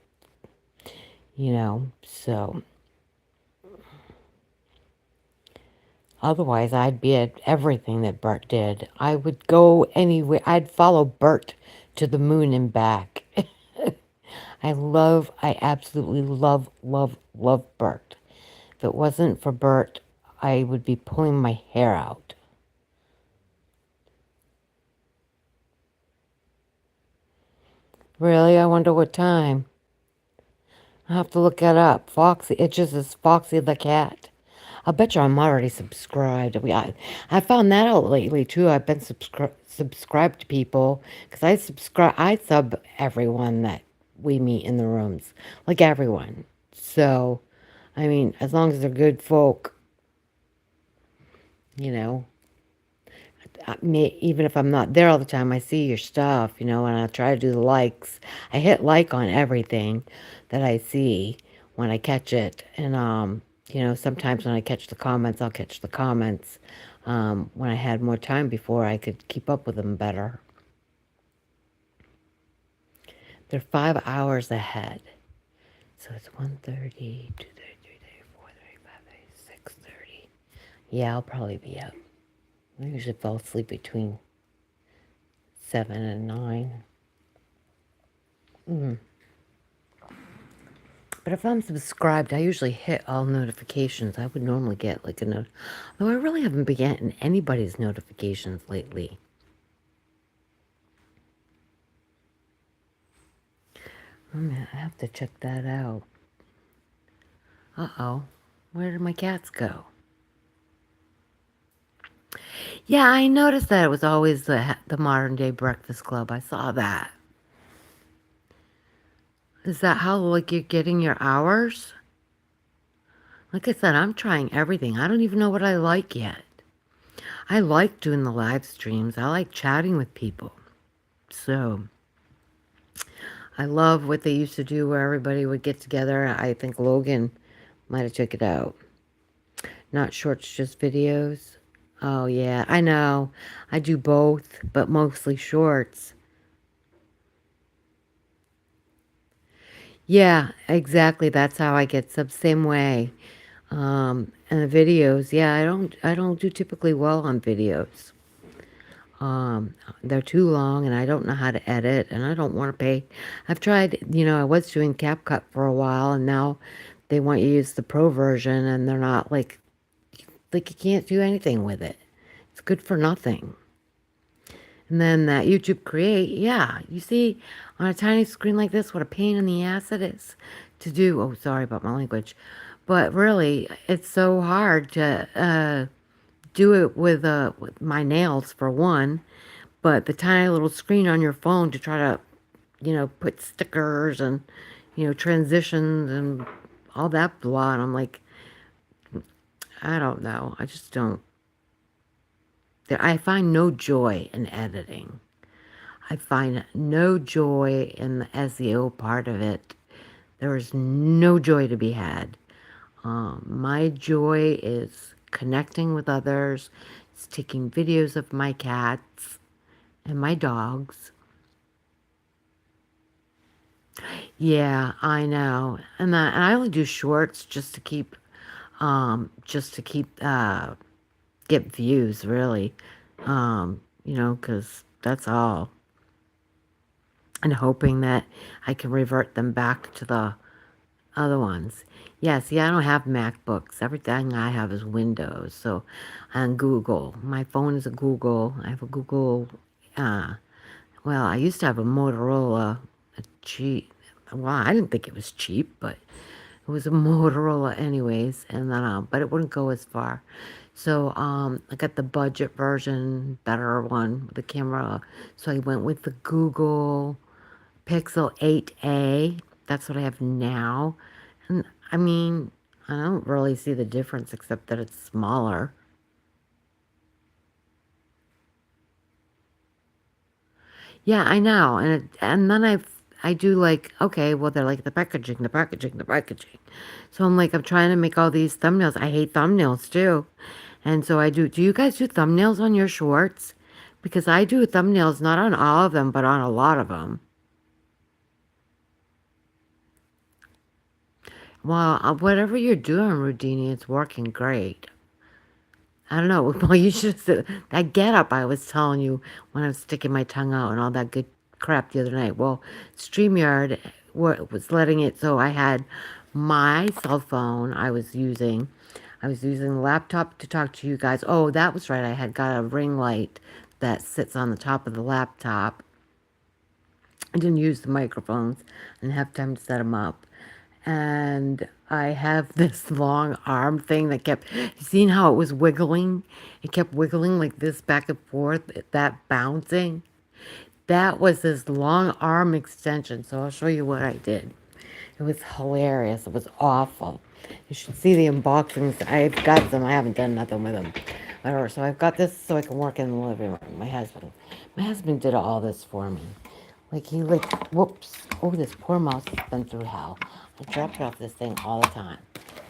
Speaker 1: So otherwise I'd be at everything that Bert did. I would go anywhere. I'd follow Bert to the moon and back. I absolutely love, love, love Bert. If it wasn't for Bert, I would be pulling my hair out. Really? I wonder what time. I'll have to look that up. Foxy. It just is Foxy the cat. I bet you I'm already subscribed. I found that out lately too. I've been subscribed to people because I sub everyone that we meet in the rooms, like everyone. So, I mean, as long as they're good folk, you know, even if I'm not there all the time, I see your stuff, and I try to do the likes. I hit like on everything that I see when I catch it. And, sometimes when I catch the comments, I'll catch the comments. When I had more time before, I could keep up with them better. They're 5 hours ahead. So it's 1:30, 2:30, 3:30, 4:30, 5:30, 6:30. Yeah, I'll probably be up. I usually fall asleep between 7 and 9. But if I'm subscribed, I usually hit all notifications. I would normally get like a note. Though I really haven't been getting anybody's notifications lately. I have to check that out. Uh-oh. Where did my cats go? Yeah, I noticed that it was always the Modern Day Breakfast Club. I saw that. Is that how, like, you're getting your hours? Like I said, I'm trying everything. I don't even know what I like yet. I like doing the live streams. I like chatting with people. So, I love what they used to do where everybody would get together. I think Logan might have took it out. Not shorts, just videos. Oh, yeah, I know. I do both, but mostly shorts. Yeah, exactly. That's how I get subs. Same way. And the videos, yeah, I don't do typically well on videos. They're too long and I don't know how to edit and I don't want to pay. I've tried, I was doing CapCut for a while and now they want you to use the pro version and they're not like you can't do anything with it. It's good for nothing. And then that YouTube Create, yeah, you see on a tiny screen like this what a pain in the ass it is to do. Oh, sorry about my language. But really, it's so hard to do it with my nails for one, but the tiny little screen on your phone to try to, put stickers and, transitions and all that blah. And I'm like, I don't know. I just don't. I find no joy in editing. I find no joy in the SEO part of it. There is no joy to be had. My joy is connecting with others. It's taking videos of my cats and my dogs. Yeah, I know. And I only do shorts just to keep get views, really. 'Cause that's all. And hoping that I can revert them back to the other ones. Yeah, see, I don't have MacBooks. Everything I have is Windows. So on Google. My phone is a Google. I have a Google. Uh, well, I used to have a Motorola, a cheap. Well, I didn't think it was cheap, but it was a Motorola anyways. And then, but it wouldn't go as far. So I got the budget version, better one with the camera. So I went with the Google Pixel 8a. That's what I have now. And I mean, I don't really see the difference except that it's smaller. Yeah, I know. And then I do like, okay, well they're like the packaging, the packaging, the packaging. So I'm trying to make all these thumbnails. I hate thumbnails too. And so I do. Do you guys do thumbnails on your shorts? Because I do thumbnails not on all of them, but on a lot of them. Well, whatever you're doing, Rudini, it's working great. I don't know. Well, you should have, that get up I was telling you when I was sticking my tongue out and all that good crap the other night. Well, StreamYard was letting it, so I had my cell phone I was using. I was using the laptop to talk to you guys. Oh, that was right. I had got a ring light that sits on the top of the laptop. I didn't use the microphones. I didn't have time to set them up. And I have this long arm thing that kept, seeing how it was wiggling? It kept wiggling like this back and forth, that bouncing. That was this long arm extension. So I'll show you what I did. It was hilarious. It was awful. You should see the unboxings. I've got them. I haven't done nothing with them. Whatever. So I've got this so I can work in the living room. My husband did all this for me. Whoops. Oh, this poor mouse has been through hell. I drop it off this thing all the time.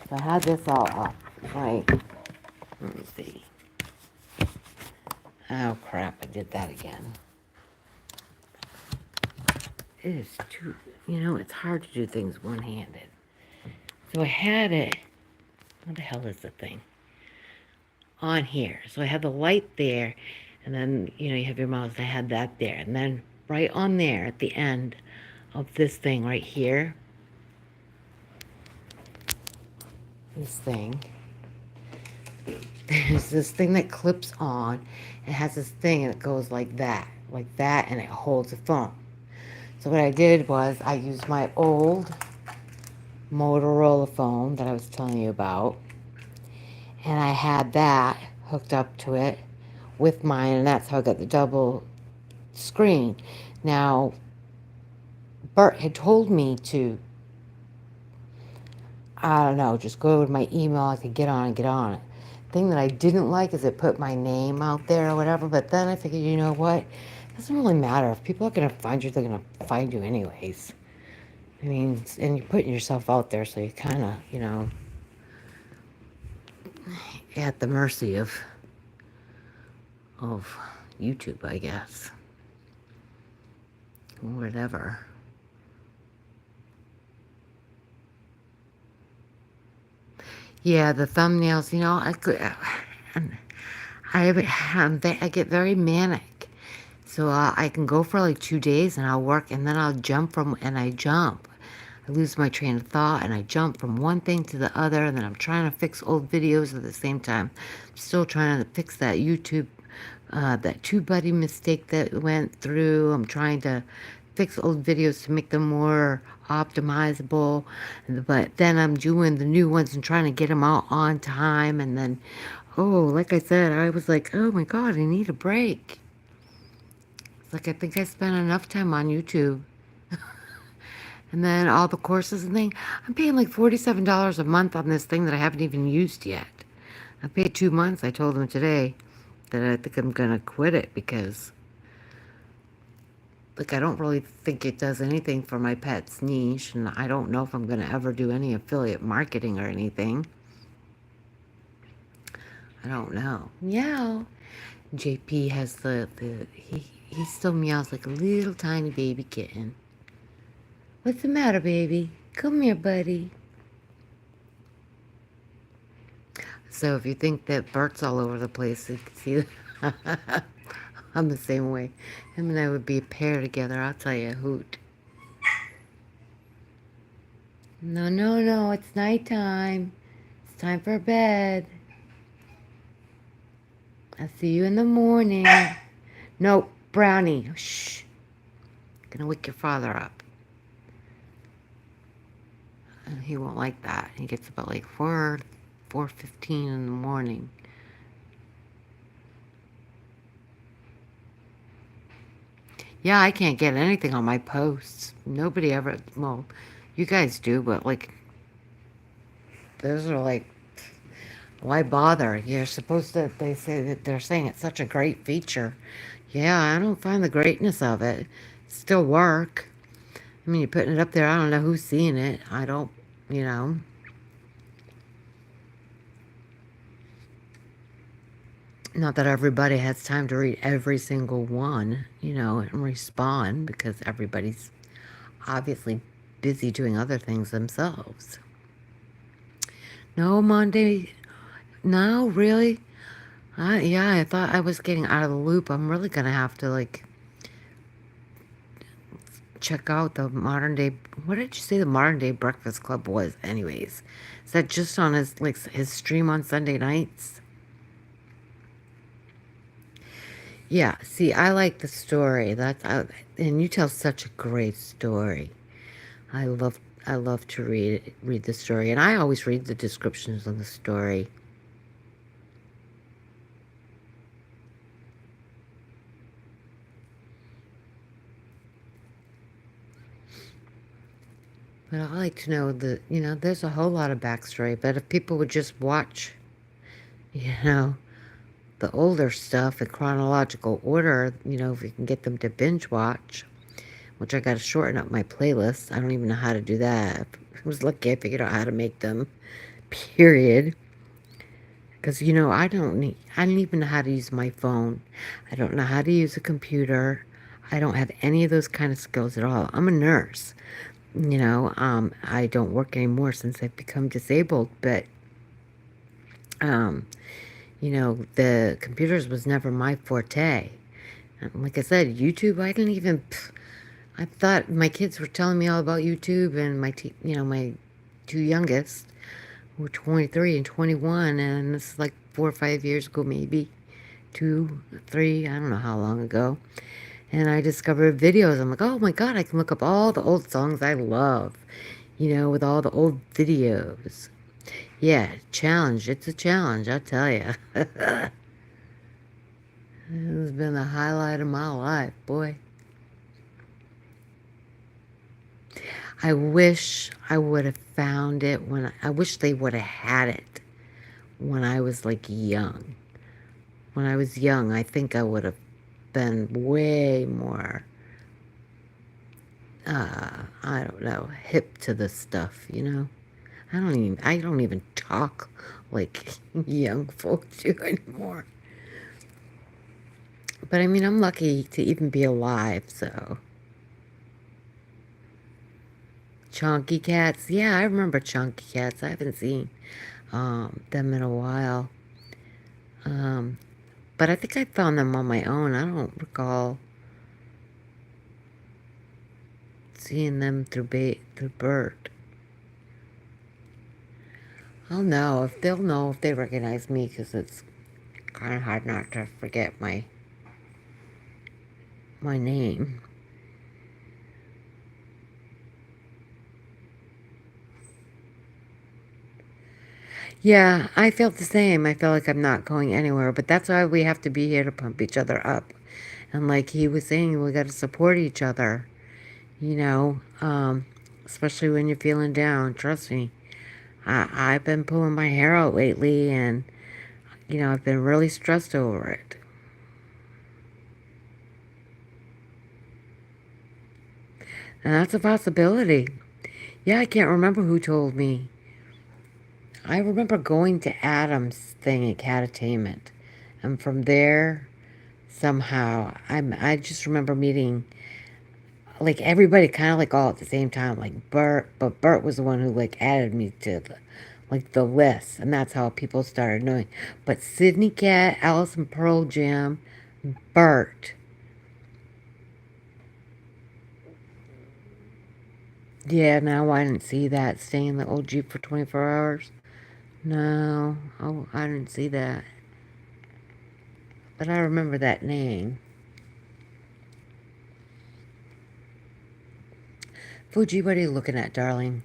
Speaker 1: So I had this all up. Right. Let me see. Oh, crap. I did that again. It is too, it's hard to do things one-handed. So I had it, what the hell is the thing? On here. So I had the light there, and then, you have your mouse. I had that there. And then right on there at the end of this thing right here, this thing, there's this thing that clips on. It has this thing and it goes like that, and it holds the phone. So what I did was I used my old Motorola phone that I was telling you about, and I had that hooked up to it with mine, and that's how I got the double screen. Now, Bert had told me to, I don't know, just go to my email. I could get on it. Thing that I didn't like is it put my name out there or whatever, but then I figured, you know what? It doesn't really matter. If people are going to find you, they're going to find you anyways. I mean, and you're putting yourself out there, so you kind of, at the mercy of YouTube, I guess. Whatever. Yeah, the thumbnails, I get very manic. So I can go for like 2 days and I'll work and then I'll jump. I lose my train of thought and I jump from one thing to the other and then I'm trying to fix old videos at the same time. I'm still trying to fix that YouTube, that TubeBuddy mistake that went through. I'm trying to fix old videos to make them more optimizable. But then I'm doing the new ones and trying to get them out on time. And then, oh, like I said, I was like, oh my God, I need a break. It's like I think I spent enough time on YouTube. And then all the courses and things. I'm paying like $47 a month on this thing that I haven't even used yet. I paid 2 months. I told them today that I think I'm going to quit it because, like, I don't really think it does anything for my pet's niche. And I don't know if I'm going to ever do any affiliate marketing or anything. I don't know. Meow. JP has he still meows like a little tiny baby kitten. What's the matter, baby? Come here, buddy. So if you think that Bert's all over the place, you can see that I'm the same way. Him and I would be a pair together, I'll tell you a hoot. No, no, no, it's nighttime. It's time for bed. I'll see you in the morning. No, Brownie. Shh. Gonna wake your father up. And he won't like that. He gets about like 4:15 in the morning. Yeah, I can't get anything on my posts. Nobody ever, well, you guys do, but like, those are like, why bother? You're supposed to, they say that they're saying it's such a great feature. Yeah, I don't find the greatness of it. Still work. I mean, you're putting it up there. I don't know who's seeing it. I don't, you know. Not that everybody has time to read every single one, you know, and respond because everybody's obviously busy doing other things themselves. No, Monday. No, really? Yeah, I thought I was getting out of the loop. I'm really going to have to, like, check out the modern day. What did you say the modern day breakfast club was, anyways? Is that just on his, like, his stream on Sunday nights? Yeah, see, I like the story. And you tell such a great story. I love I love to read the story, and I always read the descriptions of the story. But I like to know that, you know, there's a whole lot of backstory, but if people would just watch, you know, the older stuff in chronological order, you know, if we can get them to binge watch, which I got to shorten up my playlist. I don't even know how to do that. I was lucky I figured out how to make them, period. Because, you know, I don't even know how to use my phone. I don't know how to use a computer. I don't have any of those kind of skills at all. I'm a nurse. You know, I don't work anymore since I've become disabled, but, you know, the computers was never my forte. Like I said, YouTube, I didn't even, I thought my kids were telling me all about YouTube, and you know, my two youngest were 23 and 21, and this is like 4 or 5 years ago, maybe 2, 3, I don't know how long ago. And I discovered videos. I'm like, oh my God, I can look up all the old songs I love, you know, with all the old videos. Yeah, challenge. It's a challenge, I tell you. It has been the highlight of my life, boy. I wish I would have found it I wish they would have had it when I was like young. When I was young, I think I would have been way more, I don't know, hip to the stuff, you know? I don't even talk like young folks do anymore. But I mean, I'm lucky to even be alive, so. Chunky Cats. Yeah, I remember Chunky Cats. I haven't seen them in a while. But I think I found them on my own. I don't recall seeing them through Bert. They'll know if they recognize me, because it's kind of hard not to forget my name. Yeah, I felt the same. I feel like I'm not going anywhere, but that's why we have to be here to pump each other up. And like he was saying, we got to support each other, you know, especially when you're feeling down. Trust me, I've been pulling my hair out lately, and, I've been really stressed over it. And that's a possibility. Yeah, I can't remember who told me. I remember going to Adam's thing at Catatainment. And from there, somehow, I just remember meeting, like, everybody kind of, like, all at the same time. Like, Bert, but Bert was the one who, like, added me to, the list. And that's how people started knowing. But Sydney Cat, Allison Pearl Jam, Bert. Yeah, now I didn't see that. Staying in the old Jeep for 24 hours. No, oh, I didn't see that. But I remember that name. Fuji, what are you looking at, darling?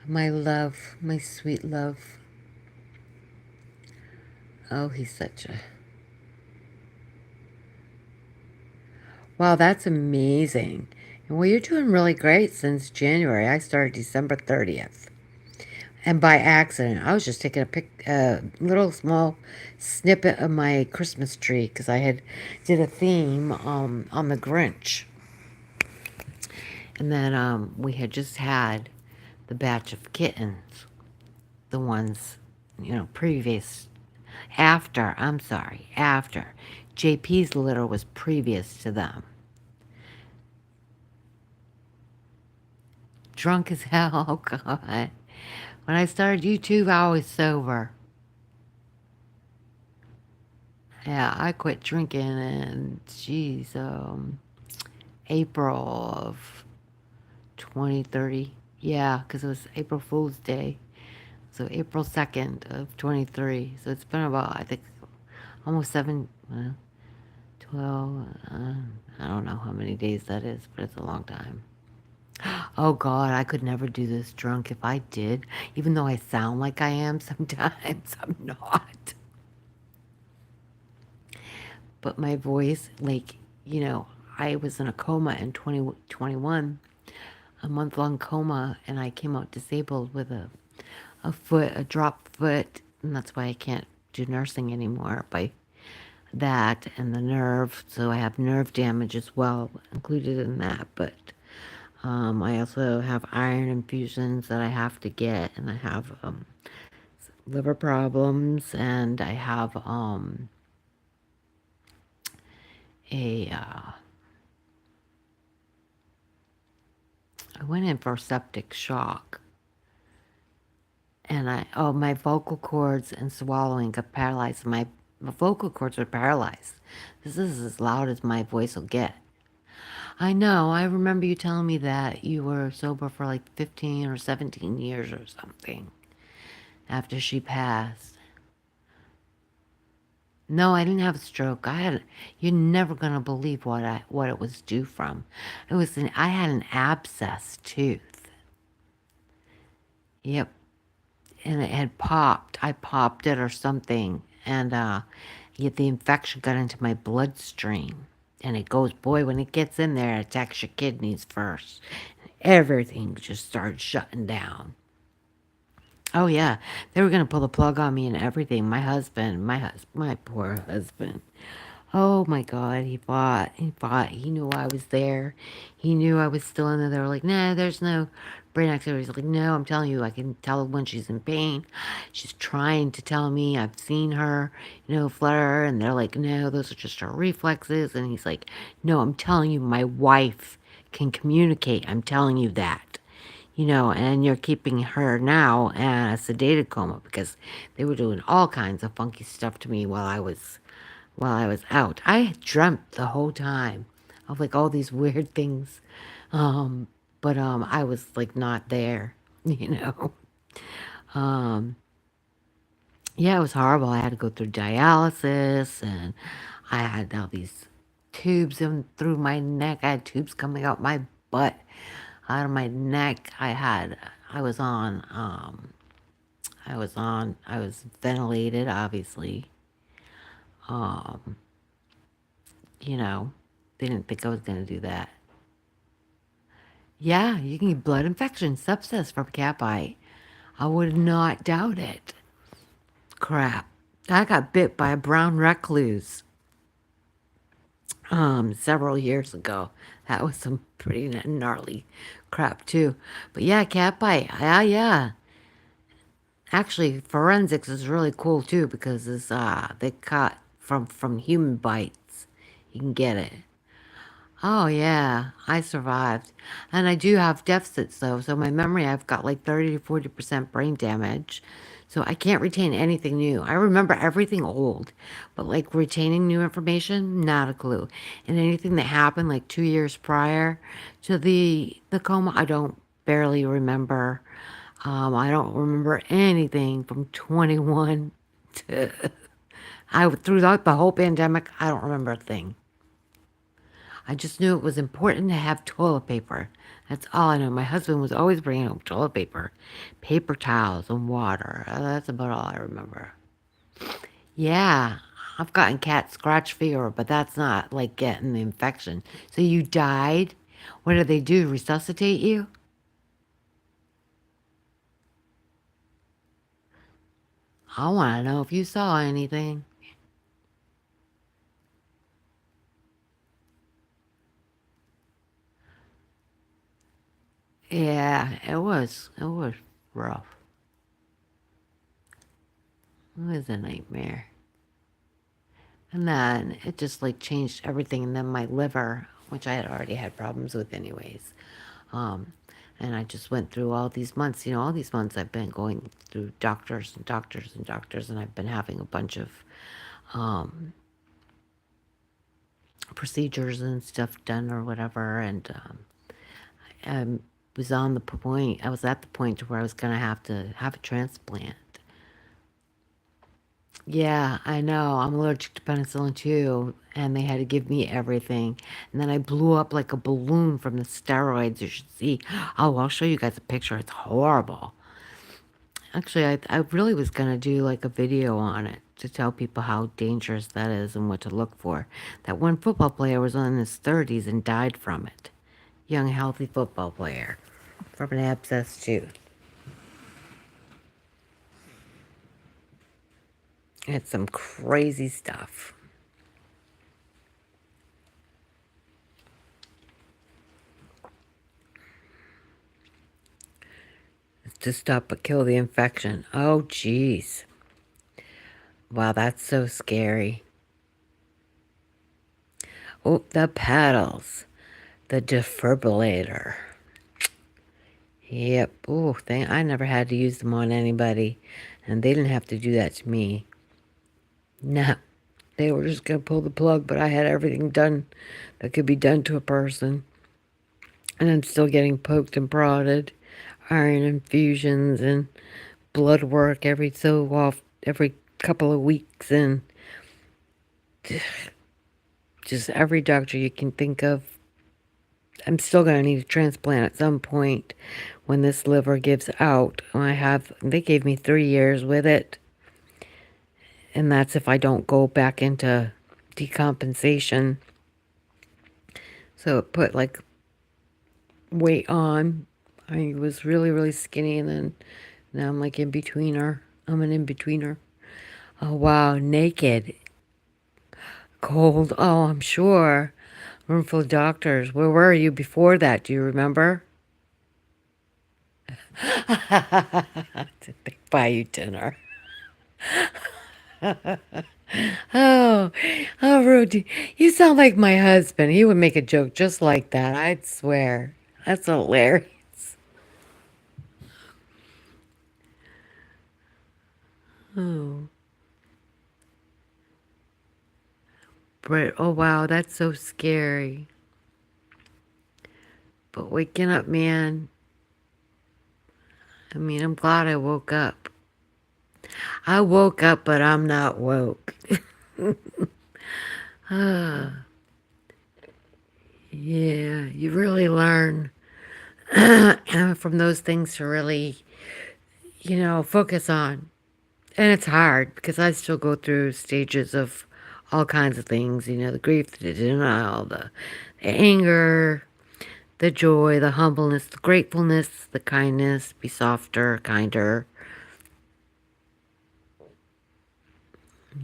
Speaker 1: My love, my sweet love. Oh, he's such a... Wow, that's amazing. Well, you're doing really great since January. I started December 30th. And by accident, I was just taking a little small snippet of my Christmas tree, because I had did a theme on the Grinch. And then we had just had the batch of kittens, the ones, previous, after. JP's litter was previous to them. Drunk as hell, oh God. When I started YouTube, I was sober. Yeah, I quit drinking in, April of 2030. Yeah, because it was April Fool's Day. So April 2nd of 23. So it's been about, I think, almost 12, I don't know how many days that is, but it's a long time. Oh God, I could never do this drunk. If I did, even though I sound like I am sometimes, I'm not. But my voice, like, I was in a coma in 2021, a month-long coma, and I came out disabled with a drop foot, and that's why I can't do nursing anymore, by that and the nerve. So I have nerve damage as well included in that. But I also have iron infusions that I have to get, and I have liver problems, and I have a I went in for septic shock, and my vocal cords and swallowing got paralyzed. My vocal cords were paralyzed. This is as loud as my voice will get. I know. I remember you telling me that you were sober for like 15 or 17 years or something after she passed. No, I didn't have a stroke. You're never gonna believe what it was due from. I had an abscess tooth. Yep. And it had popped. I popped it or something. And yet the infection got into my bloodstream. And it goes, boy, when it gets in there, it attacks your kidneys first. Everything just started shutting down. Oh yeah, they were gonna pull the plug on me and everything. My poor husband. Oh my God, he fought. He fought. He knew I was there. He knew I was still in there. They were like, "Nah, there's no brain activity." He's like, "No, I'm telling you, I can tell when she's in pain. She's trying to tell me. I've seen her, flutter." And they're like, "No, those are just her reflexes." And he's like, "No, I'm telling you, my wife can communicate. I'm telling you that." And you're keeping her now in a sedated coma, because they were doing all kinds of funky stuff to me while I was out. I dreamt the whole time of like all these weird things. Um, but I was like not there, you know. Um, yeah, it was horrible. I had to go through dialysis, and I had all these tubes in through my neck. I had tubes coming out my butt, out of my neck. I was on, I was ventilated, obviously. Um, you know, they didn't think I was going to do that. Yeah, you can get blood infection, sepsis from cat bite. I would not doubt it. Crap. I got bit by a brown recluse several years ago. That was some pretty gnarly crap too. But yeah, cat bite. Yeah, yeah. Actually, forensics is really cool too because it's they cut from human bites. You can get it. Oh yeah, I survived. And I do have deficits though. So my memory, I've got like 30 to 40% brain damage. So I can't retain anything new. I remember everything old, but like retaining new information, not a clue. And anything that happened like 2 years prior to the coma, I don't barely remember. I don't remember anything from 21 to I throughout the whole pandemic. I don't remember a thing. I just knew it was important to have toilet paper. That's all I know. My husband was always bringing home toilet paper, paper towels, and water. That's about all I remember. Yeah, I've gotten cat scratch fever, but that's not like getting the infection. So you died? What did they do? Resuscitate you? I want to know if you saw anything. Yeah, it was rough. It was a nightmare. And then it just like changed everything. And then my liver, which I had already had problems with anyways. Um, and I just went through all these months, all these months I've been going through doctors and doctors and doctors, and I've been having a bunch of um, procedures and stuff done or whatever. And I was on the point, I was at the point where I was going to have a transplant. Yeah, I know. I'm allergic to penicillin too, and they had to give me everything. And then I blew up like a balloon from the steroids. You should see. Oh, I'll show you guys a picture. It's horrible. Actually, I really was gonna do like a video on it to tell people how dangerous that is and what to look for. That one football player was in his 30s and died from it. Young, healthy football player from an abscess tooth. It's some crazy stuff. To stop but kill the infection. Oh, jeez. Wow, that's so scary. Oh, the paddles. The defibrillator. Yep. Oh, I never had to use them on anybody. And they didn't have to do that to me. No. They were just going to pull the plug, but I had everything done that could be done to a person. And I'm still getting poked and prodded. Iron infusions and blood work every couple of weeks. And just every doctor you can think of. I'm still going to need a transplant at some point when this liver gives out. They gave me 3 years with it. And that's if I don't go back into decompensation. So it put like weight on. I was really, really skinny, and then now I'm like in betweener. I'm an in betweener. Oh, wow. Naked. Cold. Oh, I'm sure. Room full of doctors. Where were you before that? Do you remember? Did they buy you dinner? Oh, oh, Rudy, you sound like my husband. He would make a joke just like that. I'd swear. That's hilarious. Oh, Brett. Oh, wow, that's so scary. But waking up, man, I mean, I'm glad I woke up. I woke up, but I'm not woke. Ah, yeah, you really learn from those things to really, focus on. And it's hard because I still go through stages of all kinds of things, the grief, the denial, the anger, the joy, the humbleness, the gratefulness, the kindness, be softer, kinder,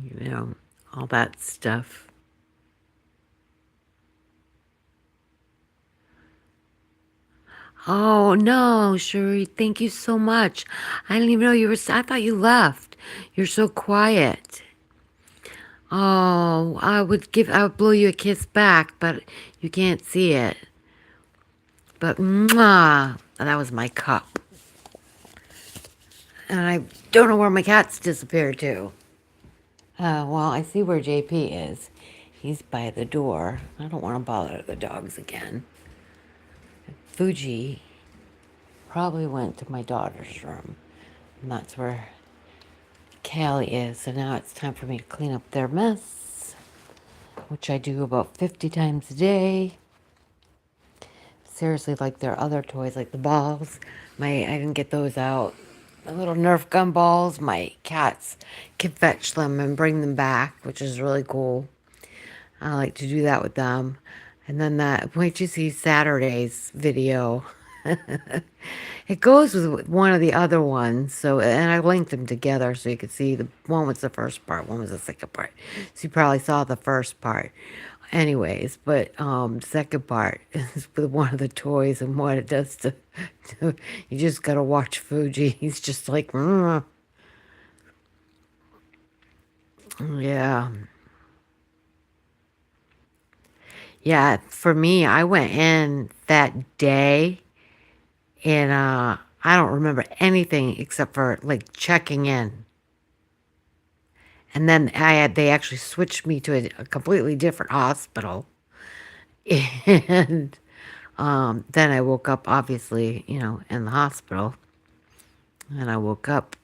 Speaker 1: you know, all that stuff. Oh, no, Shuri, thank you so much. I didn't even know you were, I thought you left. You're so quiet. Oh, I would blow you a kiss back, but you can't see it. But, mwah, that was my cup. And I don't know where my cats disappeared to. Well, I see where JP is. He's by the door. I don't want to bother the dogs again. Fuji probably went to my daughter's room. And that's where Callie is. So now it's time for me to clean up their mess, which I do about 50 times a day. Seriously, like their other toys, like the balls. I didn't get those out. The little Nerf gun balls, my cats can fetch them and bring them back, which is really cool. I like to do that with them. And then wait till you see Saturday's video. It goes with one of the other ones. So, and I linked them together so you could see the one was the first part, one was the second part. So you probably saw the first part. Anyways, but second part is with one of the toys and what it does to you just gotta watch Fuji. He's just like, yeah. Yeah, for me, I went in that day and I don't remember anything except for like checking in. And then they actually switched me to a completely different hospital. And then I woke up obviously, in the hospital. And I woke up.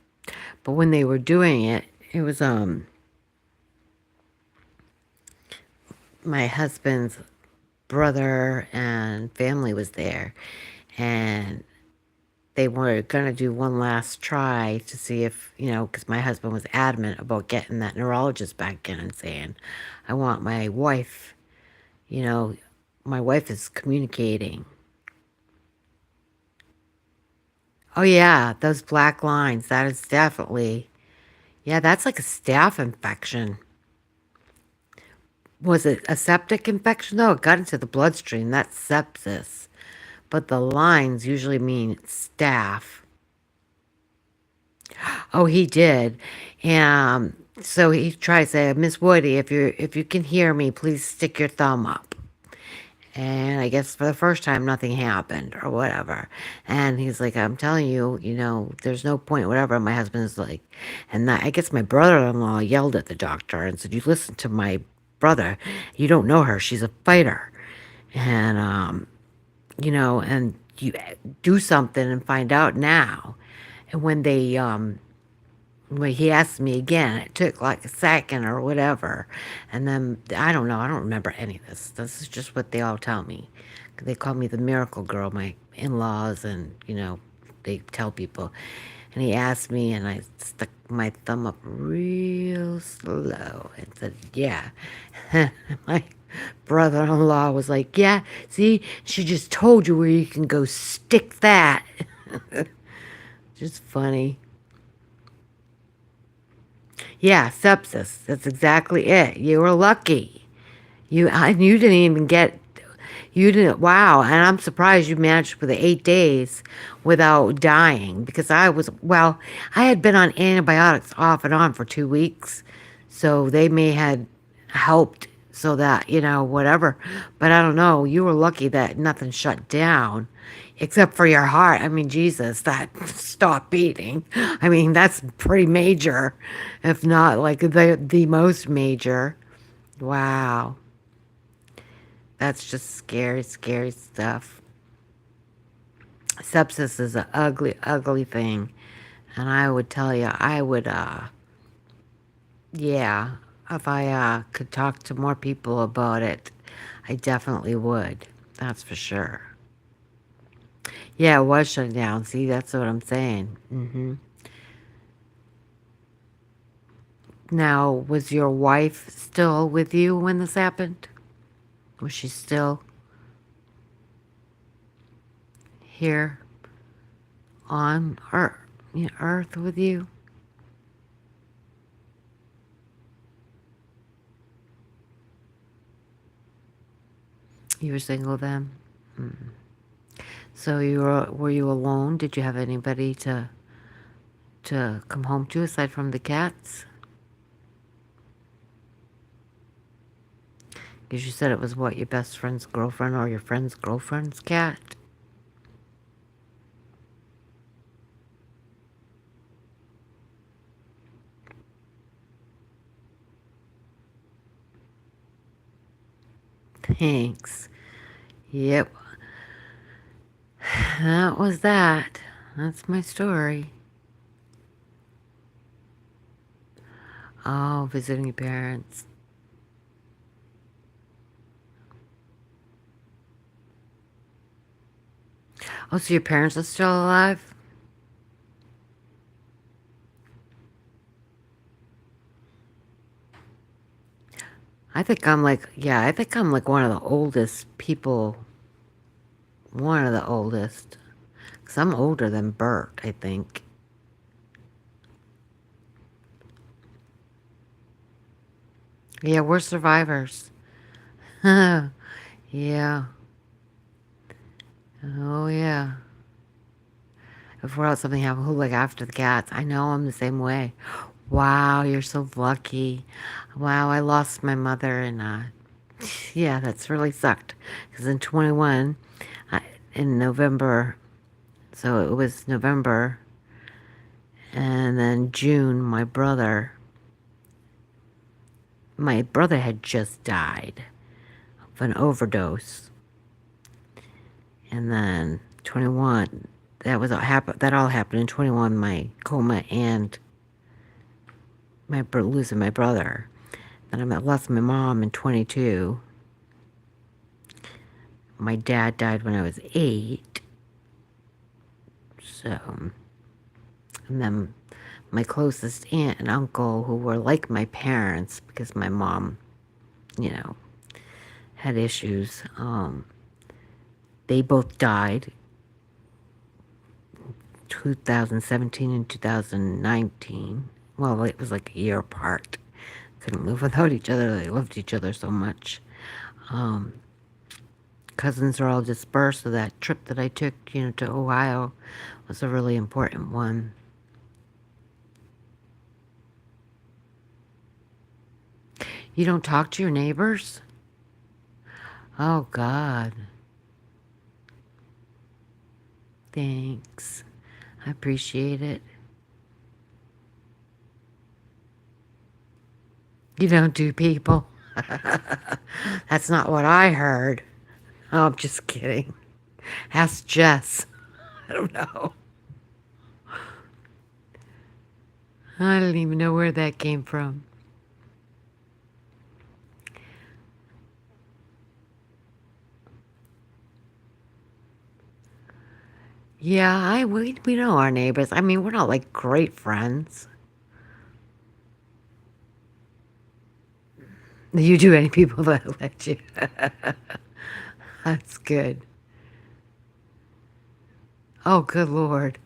Speaker 1: But when they were doing it, it was my husband's brother and family was there. And they were going to do one last try to see if, because my husband was adamant about getting that neurologist back in and saying, I want my wife, you know, my wife is communicating. Oh, yeah, those black lines, that is definitely, yeah, that's like a staph infection. Was it a septic infection? No, it got into the bloodstream. That's sepsis. But the lines usually mean staph. Oh, he did. And so he tried to say, Miss Woody, if you can hear me, please stick your thumb up. And I guess for the first time, nothing happened or whatever. And he's like, I'm telling you, there's no point, whatever. My husband's like, and I guess my brother-in-law yelled at the doctor and said, you listen to my brother. You don't know her. She's a fighter. And, and you do something and find out now. And when he asked me again, it took like a second or whatever. And then, I don't know, I don't remember any of this. This is just what they all tell me. They call me the miracle girl, my in-laws, and, they tell people. And he asked me, and I stuck my thumb up real slow and said, yeah. My brother-in-law was like, yeah, see, she just told you where you can go stick that. Just funny. Yeah, sepsis. That's exactly it. You were lucky. You didn't even get, you didn't, wow. And I'm surprised you managed for the 8 days without dying because I had been on antibiotics off and on for 2 weeks. So they may had helped so that, whatever. But I don't know. You were lucky that nothing shut down except for your heart. I mean, Jesus, that stopped beating. I mean, that's pretty major, if not like the most major. Wow. That's just scary, scary stuff. Sepsis is an ugly, ugly thing. And I would tell you, I would, yeah, if I could talk to more people about it, I definitely would. That's for sure. Yeah, it was shut down. See, that's what I'm saying. Now, was your wife still with you when this happened? Was she still here on Earth with you? You were single then? So were you alone? Did you have anybody to come home to aside from the cats? Because you said it was what, your best friend's girlfriend or your friend's girlfriend's cat? Thanks. Yep. That was that. That's my story. Oh, visiting your parents. Oh, so your parents are still alive? I think I'm like one of the oldest people. One of the oldest. Because I'm older than Bert, I think. Yeah, we're survivors. Yeah. Oh, yeah. If we're out something happened, who like after the cats? I know I'm the same way. Wow, you're so lucky. Wow, I lost my mother and yeah, that's really sucked. Because in 21, uh, in November, so it was November, and then June, my brother had just died of an overdose. And then 21, that all happened in 21, my coma and losing my brother. Then I lost my mom in 22. My dad died when I was 8. So, and then my closest aunt and uncle, who were like my parents because my mom, you know, had issues, they both died 2017 and 2019. Well, it was like a year apart. Couldn't live without each other. They loved each other so much. Um, Cousins are all dispersed, so that trip that I took, to Ohio was a really important one. You don't talk to your neighbors? Oh, God. Thanks. I appreciate it. You don't do people. That's not what I heard. Oh, I'm just kidding. Ask Jess. I don't know. I don't even know where that came from. Yeah, we know our neighbors. I mean, we're not like great friends. You do any people that let you. That's good. Oh, good Lord.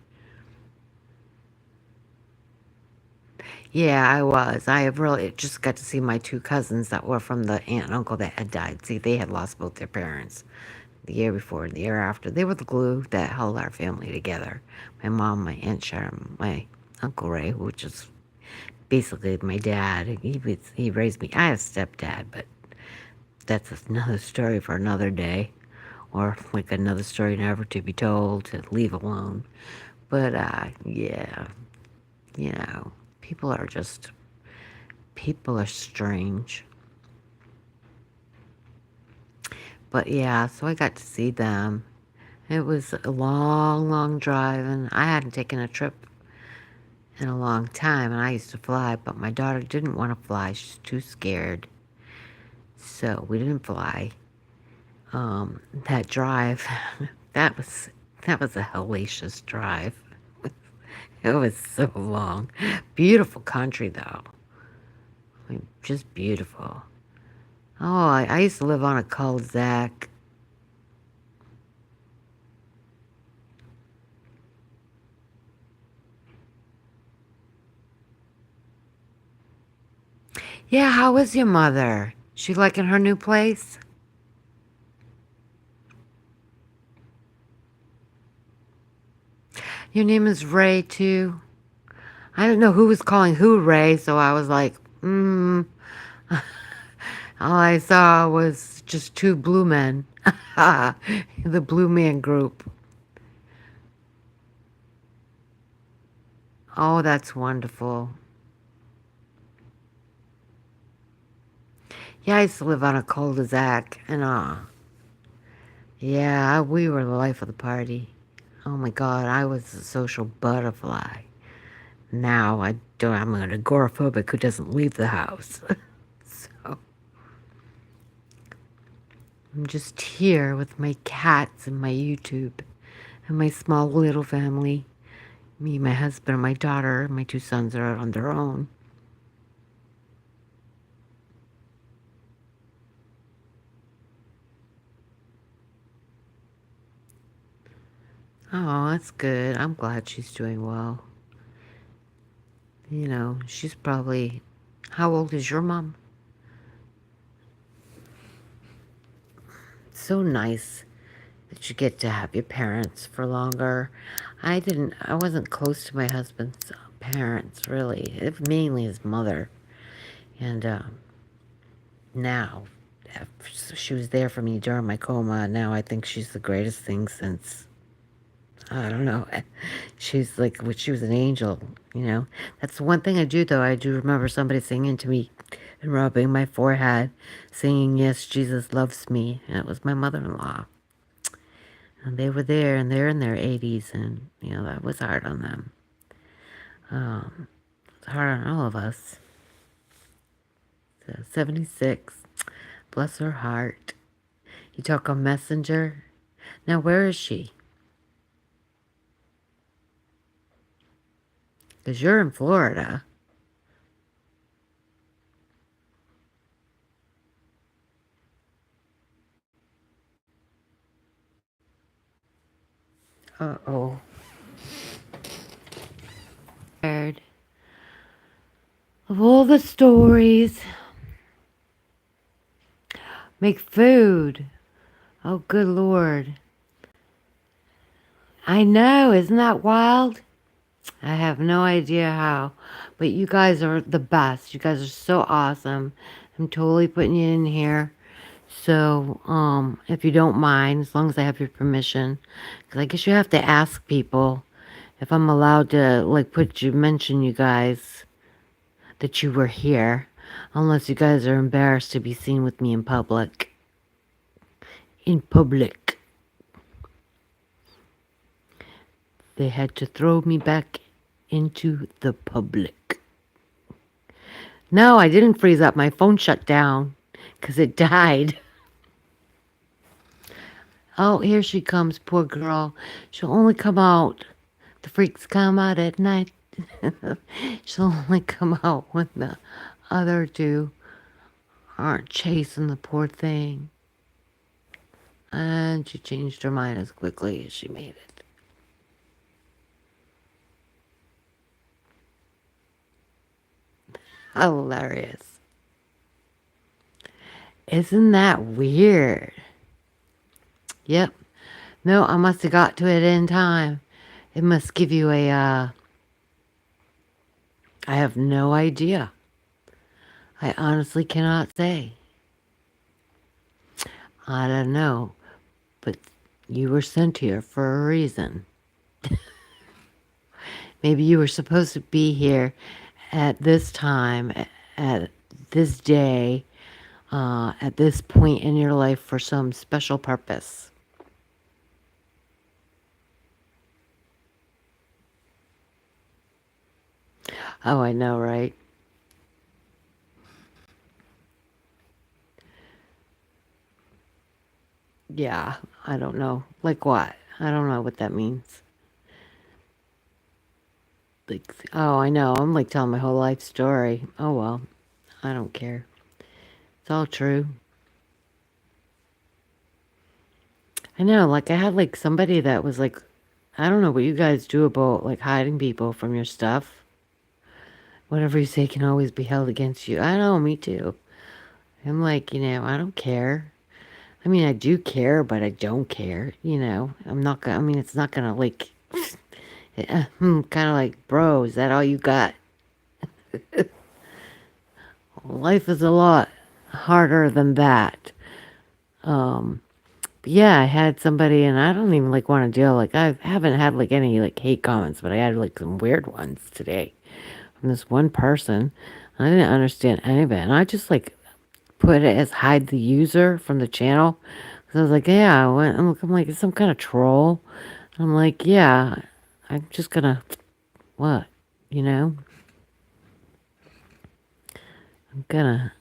Speaker 1: Yeah, I was. I have really just got to see my two cousins that were from the aunt and uncle that had died. See, they had lost both their parents the year before and the year after. They were the glue that held our family together. My mom, my aunt Sharon, my uncle Ray, which is basically my dad. He raised me. I had a stepdad, but that's another story for another day, or like another story never to be told, to leave alone. But yeah, you know, people are just people are strange. But yeah, so I got to see them. It was a long, long drive, and I hadn't taken a trip in a long time, and I used to fly, but my daughter didn't want to fly. She's too scared. So we didn't fly. That drive, that was that was a hellacious drive. It was so long. Beautiful country, though. I mean, just beautiful. Oh, I used to live on a cul-de-sac. Yeah, how is your mother? She liking her new place? Your name is Ray, too? I didn't know who was calling who Ray, so I was like, All I saw was just two blue men. The Blue Man Group. Oh, that's wonderful. Yeah, I used to live on a cul-de-sac, and yeah, we were the life of the party. Oh my God, I was a social butterfly. Now I don't. I'm an agoraphobic who doesn't leave the house. So I'm just here with my cats and my YouTube and my small little family. Me, my husband, and my daughter. My two sons are out on their own. Oh, that's good. I'm glad she's doing well. You know, she's probably... How old is your mom? So nice that you get to have your parents for longer. I wasn't close to my husband's parents, really. Mainly his mother. And now, she was there for me during my coma. Now I think she's the greatest thing since, I don't know. She's like, she was an angel, you know. That's the one thing I do, though. I do remember somebody singing to me and rubbing my forehead, singing, "Yes, Jesus loves me." And it was my mother-in-law. And they were there, and they're in their 80s, and, you know, that was hard on them. It's hard on all of us. So, 76. Bless her heart. You talk on Messenger. Now, where is she? Because you're in Florida. Uh-oh. Tired of all the stories. Make food. Oh, good Lord. I know, isn't that wild? I have no idea how, but you guys are the best. You guys are so awesome. I'm totally putting you in here. So, if you don't mind, as long as I have your permission, because I guess you have to ask people if I'm allowed to, like, mention you guys, that you were here, unless you guys are embarrassed to be seen with me in public. In public. They had to throw me back into the public. No, I didn't freeze up. My phone shut down because it died. Oh, here she comes, poor girl. She'll only come out. The freaks come out at night. She'll only come out when the other two aren't chasing the poor thing. And she changed her mind as quickly as she made it. Hilarious. Isn't that weird? Yep. No, I must have got to it in time. It must give you a, I have no idea. I honestly cannot say. I don't know. But you were sent here for a reason. Maybe you were supposed to be here at this time, at this day, at this point in your life for some special purpose. Oh, I know, right? Yeah, I don't know. Like what? I don't know what that means. Like, oh, I know. I'm like telling my whole life story. Oh, well, I don't care. It's all true. I know, like, I had like somebody that was like, I don't know what you guys do about like hiding people from your stuff. Whatever you say can always be held against you. I know, me too. I'm like, I don't care. I mean, I do care, but I don't care. I'm not gonna, I mean, it's not gonna like, kind of like, bro, is that all you got? Life is a lot harder than that. Um, but yeah, I had somebody, and I don't even like want to deal. Like, I haven't had like any like hate comments, but I had like some weird ones today from this one person. I didn't understand any of it, and I just like put it as hide the user from the channel. So I was like, yeah, I'm like, it's some kind of troll. I'm like, yeah, I'm just gonna, what, you know? I'm gonna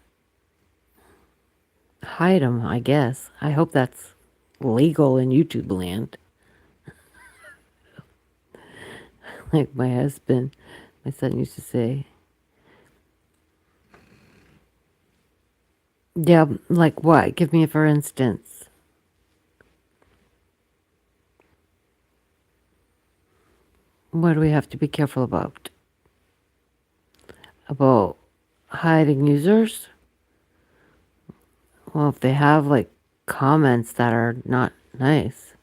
Speaker 1: hide them, I guess. I hope that's legal in YouTube land. Like my son used to say. Yeah, like what? Give me a for instance. What do we have to be careful about? About hiding users? Well, if they have like comments that are not nice,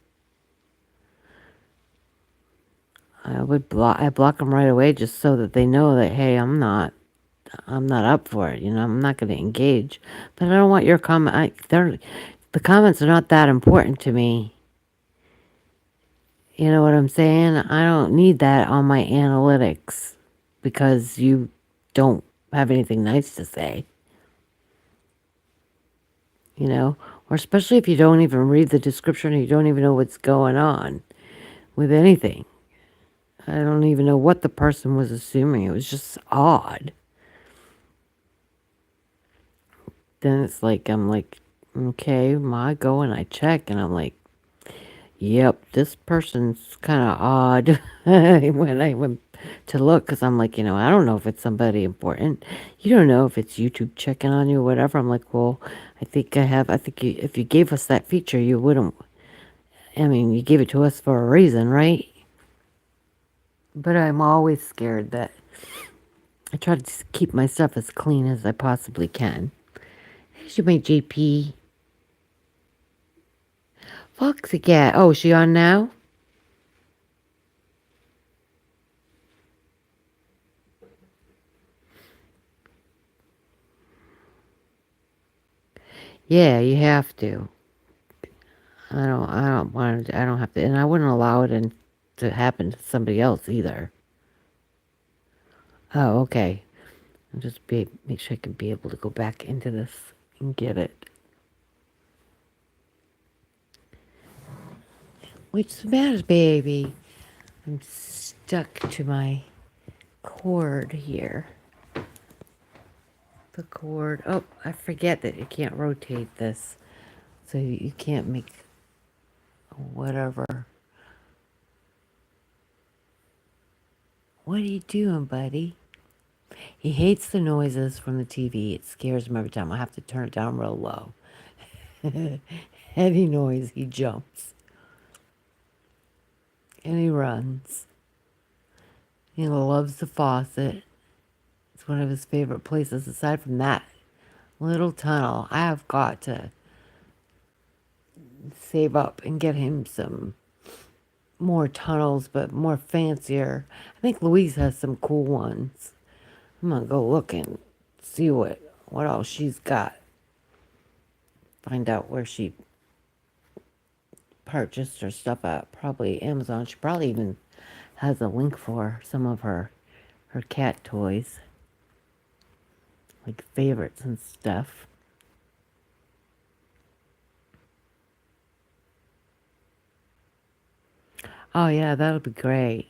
Speaker 1: I block them right away just so that they know that, hey, I'm not up for it. I'm not going to engage. But I don't want your comment. The comments are not that important to me. You know what I'm saying? I don't need that on my analytics because you don't have anything nice to say. Or especially if you don't even read the description or you don't even know what's going on with anything. I don't even know what the person was assuming. It was just odd. Then it's like, I'm like, okay, I go and I check and I'm like, yep, this person's kind of odd when I went to look because I'm like, I don't know if it's somebody important. You don't know if it's YouTube checking on you or whatever. I'm like, well, I think if you gave us that feature, you wouldn't. I mean, you gave it to us for a reason, right? But I'm always scared that I try to keep my stuff as clean as I possibly can. Here's my JP. Foxy cat. Oh, is she on now? Yeah, you have to. I don't want to, I don't have to, and I wouldn't allow it to happen to somebody else either. Oh, okay. I'll just make sure I can be able to go back into this and get it. What's the matter, baby? I'm stuck to my cord here. The cord. Oh, I forget that you can't rotate this. So you can't make whatever. What are you doing, buddy? He hates the noises from the TV. It scares him every time. I have to turn it down real low. Any noise, he jumps. And he runs. He loves the faucet. It's one of his favorite places. Aside from that little tunnel, I have got to save up and get him some more tunnels, but more fancier. I think Louise has some cool ones. I'm gonna go look and see what else she's got. Find out where she purchased her stuff at. Probably Amazon. She probably even has a link for some of her cat toys, like favorites and stuff. Oh yeah, that'll be great.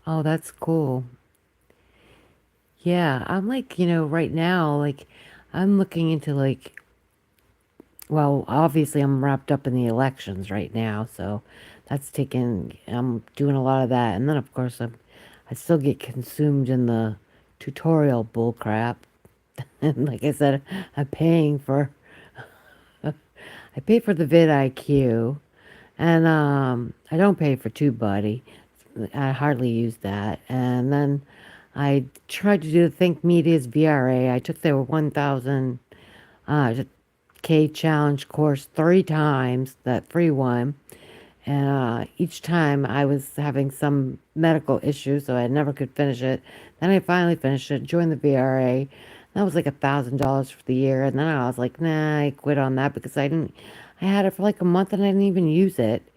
Speaker 1: Oh, that's cool. Yeah, I'm like, right now, like, I'm looking into like, well, obviously I'm wrapped up in the elections right now, so I'm doing a lot of that. And then, of course, I still get consumed in the tutorial bull crap. And like I said, I'm paying for, I pay for the vidIQ, and I don't pay for TubeBuddy. I hardly use that. And then I tried to do the Think Media's VRA. I took their 1,000 K challenge course 3 times, that free one. And each time I was having some medical issue, so I never could finish it. Then I finally finished it, joined the VRA. That was like $1,000 for the year. And then I was like, nah, I quit on that because I had it for like a month and I didn't even use it.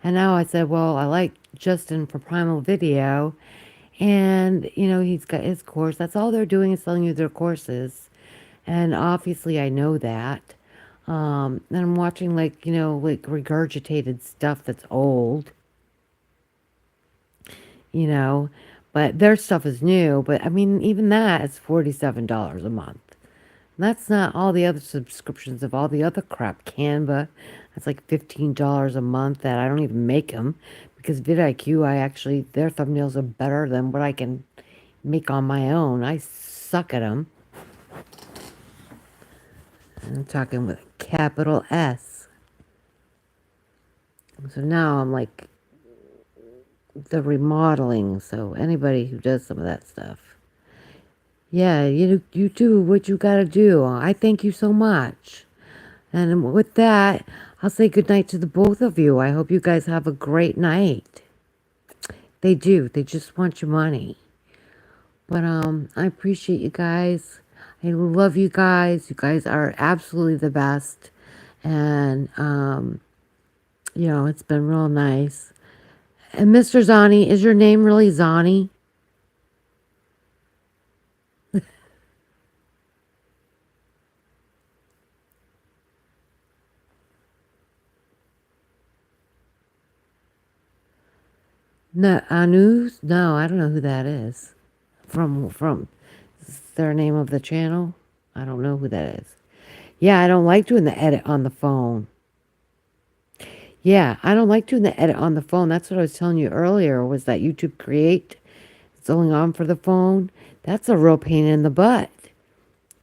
Speaker 1: And now I said, well, I like Justin for Primal Video. And, he's got his course. That's all they're doing is selling you their courses. And obviously I know that. And I'm watching like regurgitated stuff that's old, you know, but their stuff is new. But I mean, even that is $47 a month. And that's not all the other subscriptions of all the other crap. Canva, that's like $15 a month that I don't even make them because vidIQ, their thumbnails are better than what I can make on my own. I suck at them. I'm talking with a capital S. So now I'm like the remodeling. So anybody who does some of that stuff, yeah, you do what you gotta do. I thank you so much. And with that, I'll say good night to the both of you. I hope you guys have a great night. They do. They just want your money. But I appreciate you guys. I love you guys. You guys are absolutely the best. And it's been real nice. And Mr. Zani, is your name really Zani? No, Anus? No, I don't know who that is. Is there a name of the channel? I don't know who that is. Yeah, I don't like doing the edit on the phone. Yeah, I don't like doing the edit on the phone. That's what I was telling you earlier, was that YouTube Create. It's only on for the phone. That's a real pain in the butt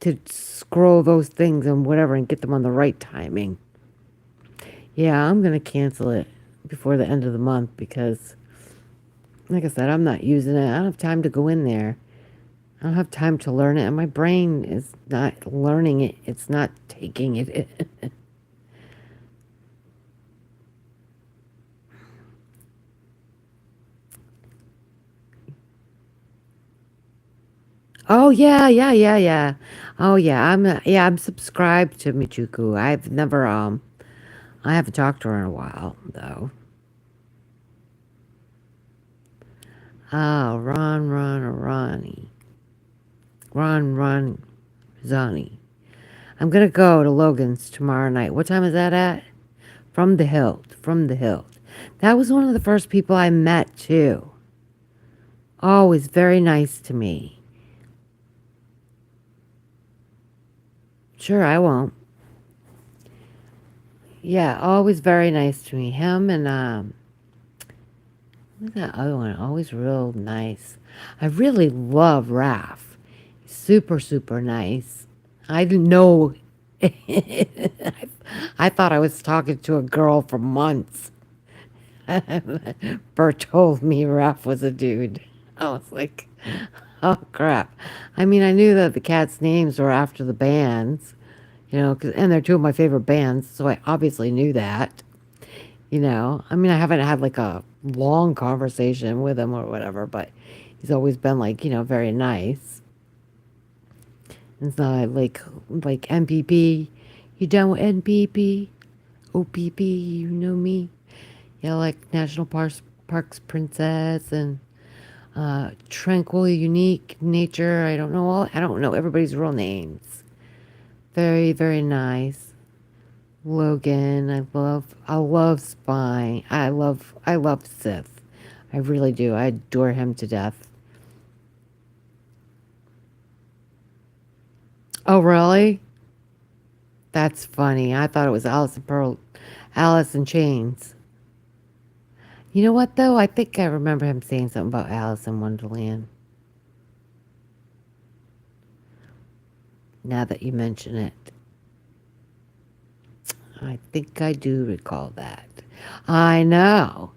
Speaker 1: to scroll those things and whatever and get them on the right timing. Yeah, I'm going to cancel it before the end of the month because, like I said, I'm not using it. I don't have time to go in there. I don't have time to learn it, and my brain is not learning it. It's not taking it. Oh yeah, yeah, yeah, yeah. Oh yeah, I'm subscribed to Michuku. I haven't talked to her in a while though. Oh, Ron, Zani. I'm gonna go to Logan's tomorrow night. What time is that at? From the Hilt. That was one of the first people I met too. Always very nice to me. Sure, I won't. Yeah, always very nice to me. Him and who's that other one? Always real nice. I really love Raph. Super, super nice. I didn't know. I thought I was talking to a girl for months. Bert told me Raph was a dude. I was like, oh crap. I mean, I knew that the cats' names were after the bands, and they're two of my favorite bands, so I obviously knew that. I mean, I haven't had like a long conversation with him or whatever, but he's always been like, very nice. It's not like MPP. You done with NPP? OPP, you know me. Yeah, like National Parks Princess and Tranquil Unique Nature. I don't know everybody's real names. Very, very nice. Logan, I love Spine. I love Sith. I really do. I adore him to death. Oh, really? That's funny. I thought it was Alice in Chains. You know what, though? I think I remember him saying something about Alice in Wonderland. Now that you mention it, I think I do recall that. I know.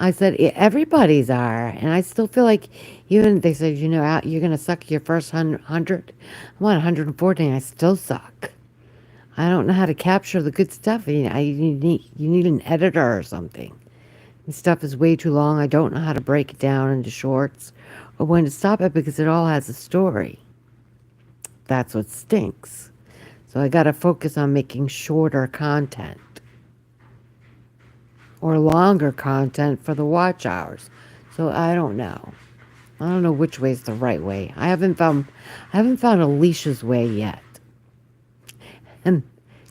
Speaker 1: I said everybody's are, and I still feel like even they said, you're gonna suck your first 100. I'm on 114. I still suck. I don't know how to capture the good stuff. You need an editor or something. This stuff is way too long. I don't know how to break it down into shorts or when to stop it because it all has a story. That's what stinks. So I got to focus on making shorter content or longer content for the watch hours. So I don't know. I don't know which way is the right way. I haven't found Alicia's way yet. And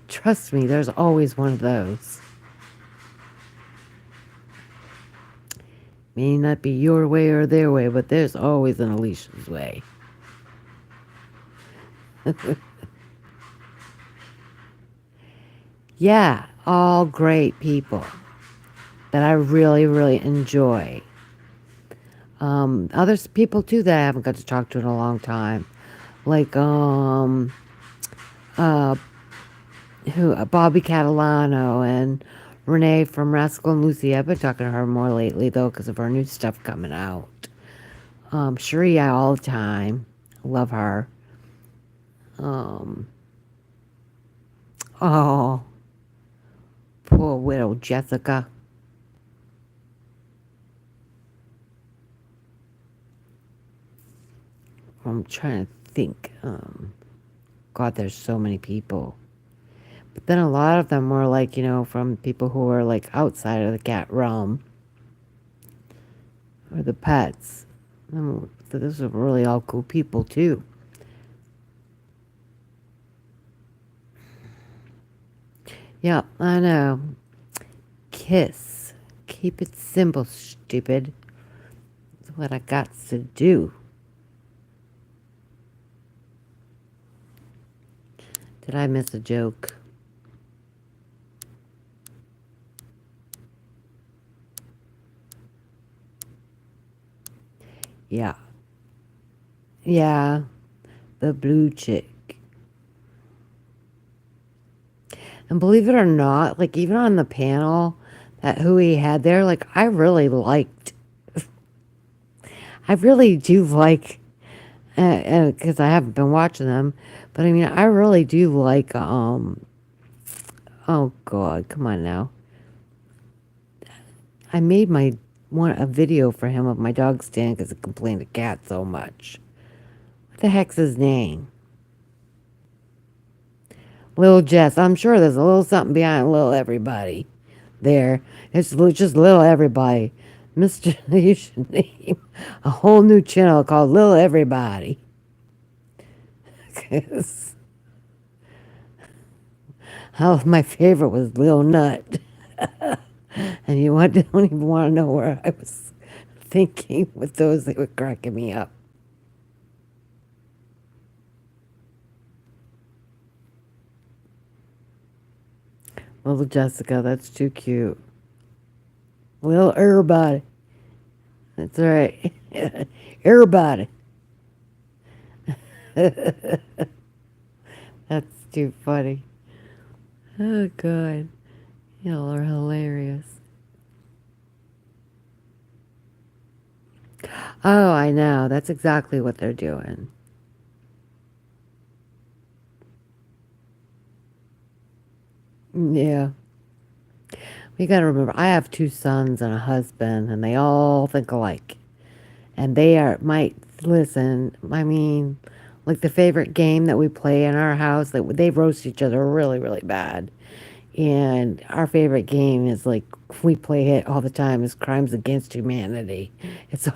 Speaker 1: trust me, there's always one of those. May not be your way or their way, but there's always an Alicia's way. Yeah, all great people that I really, really enjoy. Other people too that I haven't got to talk to in a long time, like uh, Bobby Catalano and Renee from Rascal and Lucy. I've been talking to her more lately though because of her new stuff coming out. Sharia all the time, love her. Um, oh, poor widow Jessica. I'm trying to think. God, there's so many people. But then a lot of them were like, from people who are like outside of the cat realm or the pets. So those are really all cool people too. Yeah, I know. Kiss. Keep it simple, stupid. That's what I got to do. Did I miss a joke? Yeah. Yeah. The blue chick. And believe it or not, like even on the panel that who he had there, like I really liked. I really do like, because I haven't been watching them, but I mean I really do like. Oh God, come on now. I made a video for him of my dog Stan because he complained to cat so much. What the heck's his name? Little Jess. I'm sure there's a little something behind little everybody there. It's just little everybody. Mr. You should name a whole new channel called Little Everybody. 'Cause my favorite was Lil Nut. And don't even want to know where I was thinking with those. They were cracking me up. Little Jessica, that's too cute. Little everybody. That's right. Everybody. That's too funny. Oh, God. Y'all are hilarious. Oh, I know. That's exactly what they're doing. Yeah. You got to remember, I have 2 sons and a husband, and they all think alike. And listen, I mean, like the favorite game that we play in our house, they roast each other really, really bad. And our favorite game is like, we play it all the time, is Crimes Against Humanity. It's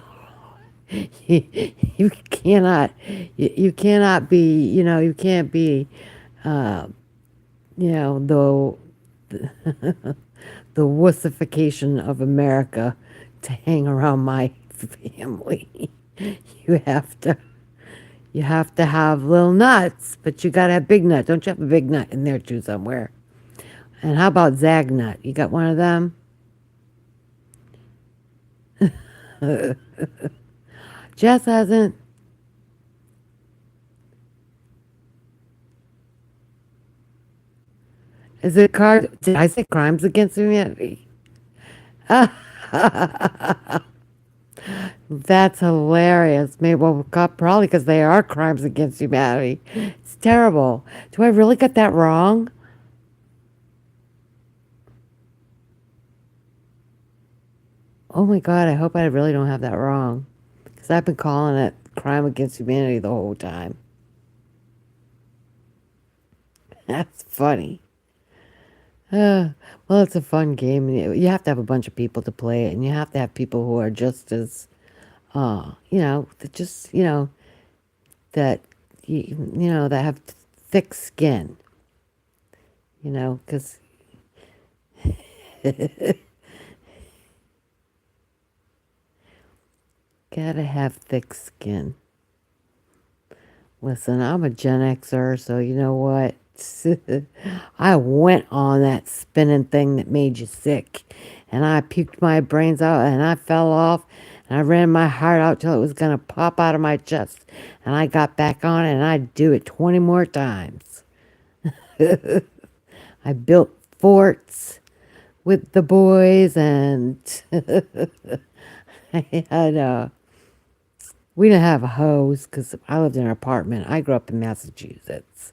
Speaker 1: you cannot you cannot be you can't be uh you know the the wussification of America to hang around my family. You have to you have to have little nuts, but you gotta have big nuts. Don't you have a big nut in there too somewhere? And how about Zag nut? You got one of them? Jess hasn't. Is it card? Did I say crimes against humanity? That's hilarious. Maybe well, probably because they are crimes against humanity. It's terrible. Do I really get that wrong? Oh my God, I hope I really don't have that wrong. Because I've been calling it crime against humanity the whole time. That's funny. Well, it's a fun game. You have to have a bunch of people to play it, and you have to have people who are just as, that just, that, that have thick skin, because gotta have thick skin. Listen, I'm a Gen Xer, so you know what? I went on that spinning thing that made you sick, and I puked my brains out, and I fell off, and I ran my heart out till it was gonna pop out of my chest, and I got back on it, and I'd do it 20 more times. I built forts with the boys, and I had we didn't have a hose because I lived in an apartment. I grew up in Massachusetts,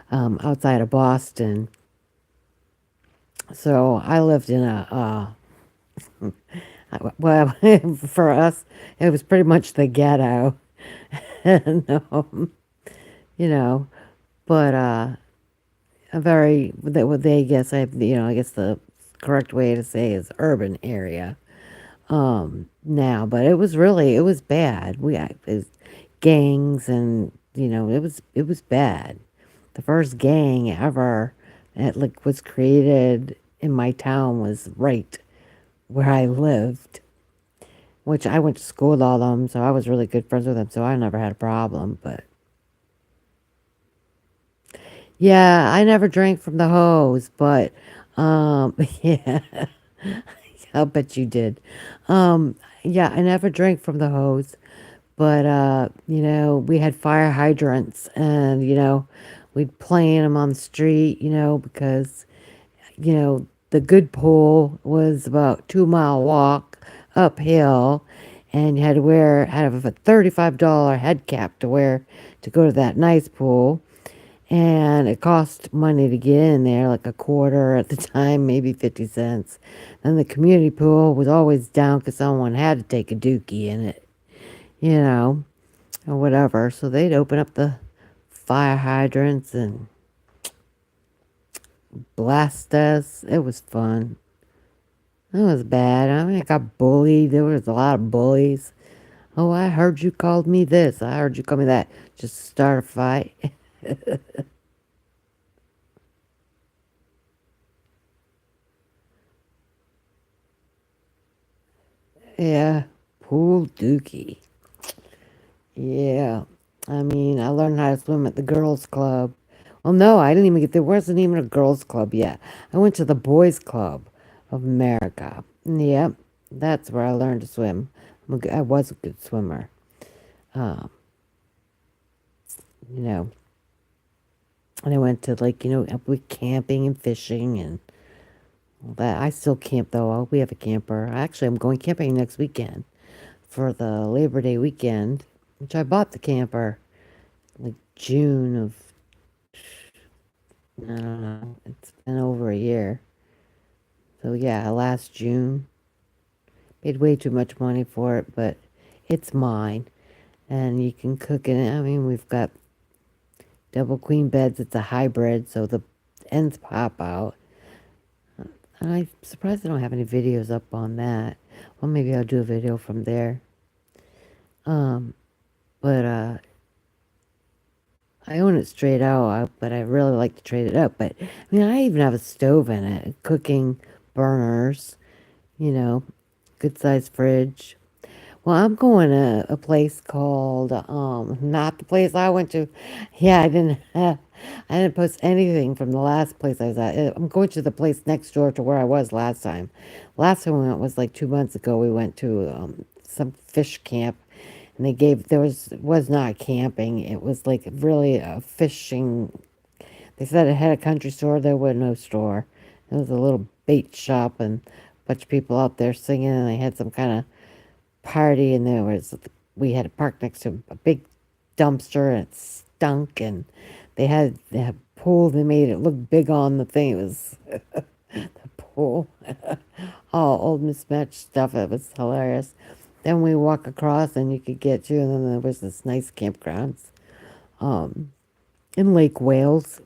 Speaker 1: outside of Boston. So I lived in well, for us, it was pretty much the ghetto. and, you know, but a very, what they guess, I guess the correct way to say is urban area. Now, but it was bad. It was gangs and, it was bad. The first gang ever that like was created in my town was right where I lived, which I went to school with all of them, so I was really good friends with them, so I never had a problem. But yeah, I never drank from the hose, but yeah, I'll bet you did. Yeah, I never drank from the hose, but we had fire hydrants, and we'd plane them on the street, because the good pool was about 2 mile walk uphill, and you had to have a $35 head cap to wear to go to that nice pool. And it cost money to get in there, like a quarter at the time, maybe 50 cents. And the community pool was always down because someone had to take a dookie in it, you know, or whatever. So they'd open up the fire hydrants and blast us. It was fun. It was bad. I mean, I got bullied. There was a lot of bullies. Oh, I heard you called me this. I heard you call me that. Just start a fight. Yeah, pool dookie. Yeah. I mean, I learned how to swim at the girls' club. Well, no, I didn't even there wasn't even a girls' club yet. I went to the boys' club of America. Yep, that's where I learned to swim. I was a good swimmer. Um, you know, and I went to with camping and fishing and all that. I still camp though. We have a camper. Actually, I'm going camping next weekend for the Labor Day weekend, which I bought the camper like June of, I don't know, it's been over a year. So yeah, last June. Paid way too much money for it, but it's mine. And you can cook in it. I mean, we've got double queen beds. It's a hybrid, so the ends pop out. And I'm surprised I don't have any videos up on that. Well, maybe I'll do a video from there. Um, but I own it straight out, but I really like to trade it up. But I mean, I even have a stove in it, cooking burners, you know. good sized fridge. Well, I'm going to a place called not the place I went to. Yeah, I didn't post anything from the last place I was at. I'm going to the place next door to where I was last time. Last time we went was like 2 months ago. We went to some fish camp, and they gave was not camping. It was like really a fishing. They said it had a country store. There was no store. It was a little bait shop and a bunch of people out there singing, and they had some kind of party, and we had a park next to a big dumpster, and it stunk, and they had a pool. They made it look big on the thing. It was the pool, all old mismatched stuff. It was hilarious. Then we walk across, and you could get to, and then there was this nice campgrounds in Lake Wales.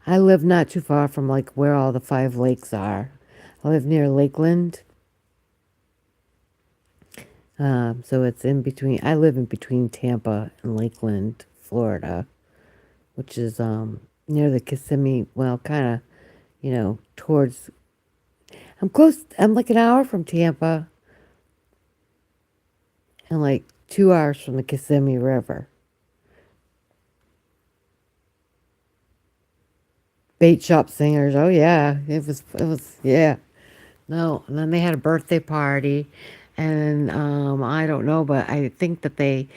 Speaker 1: I live not too far from like where all the 5 lakes are. I live near Lakeland. So it's in between. I live in between Tampa and Lakeland, Florida, which is near the Kissimmee. Well, kind of, towards. I'm close. I'm like an hour from Tampa, and like 2 hours from the Kissimmee River. Bait shop singers. Oh yeah, it was yeah. No, and then they had a birthday party, and I don't know, but I think that it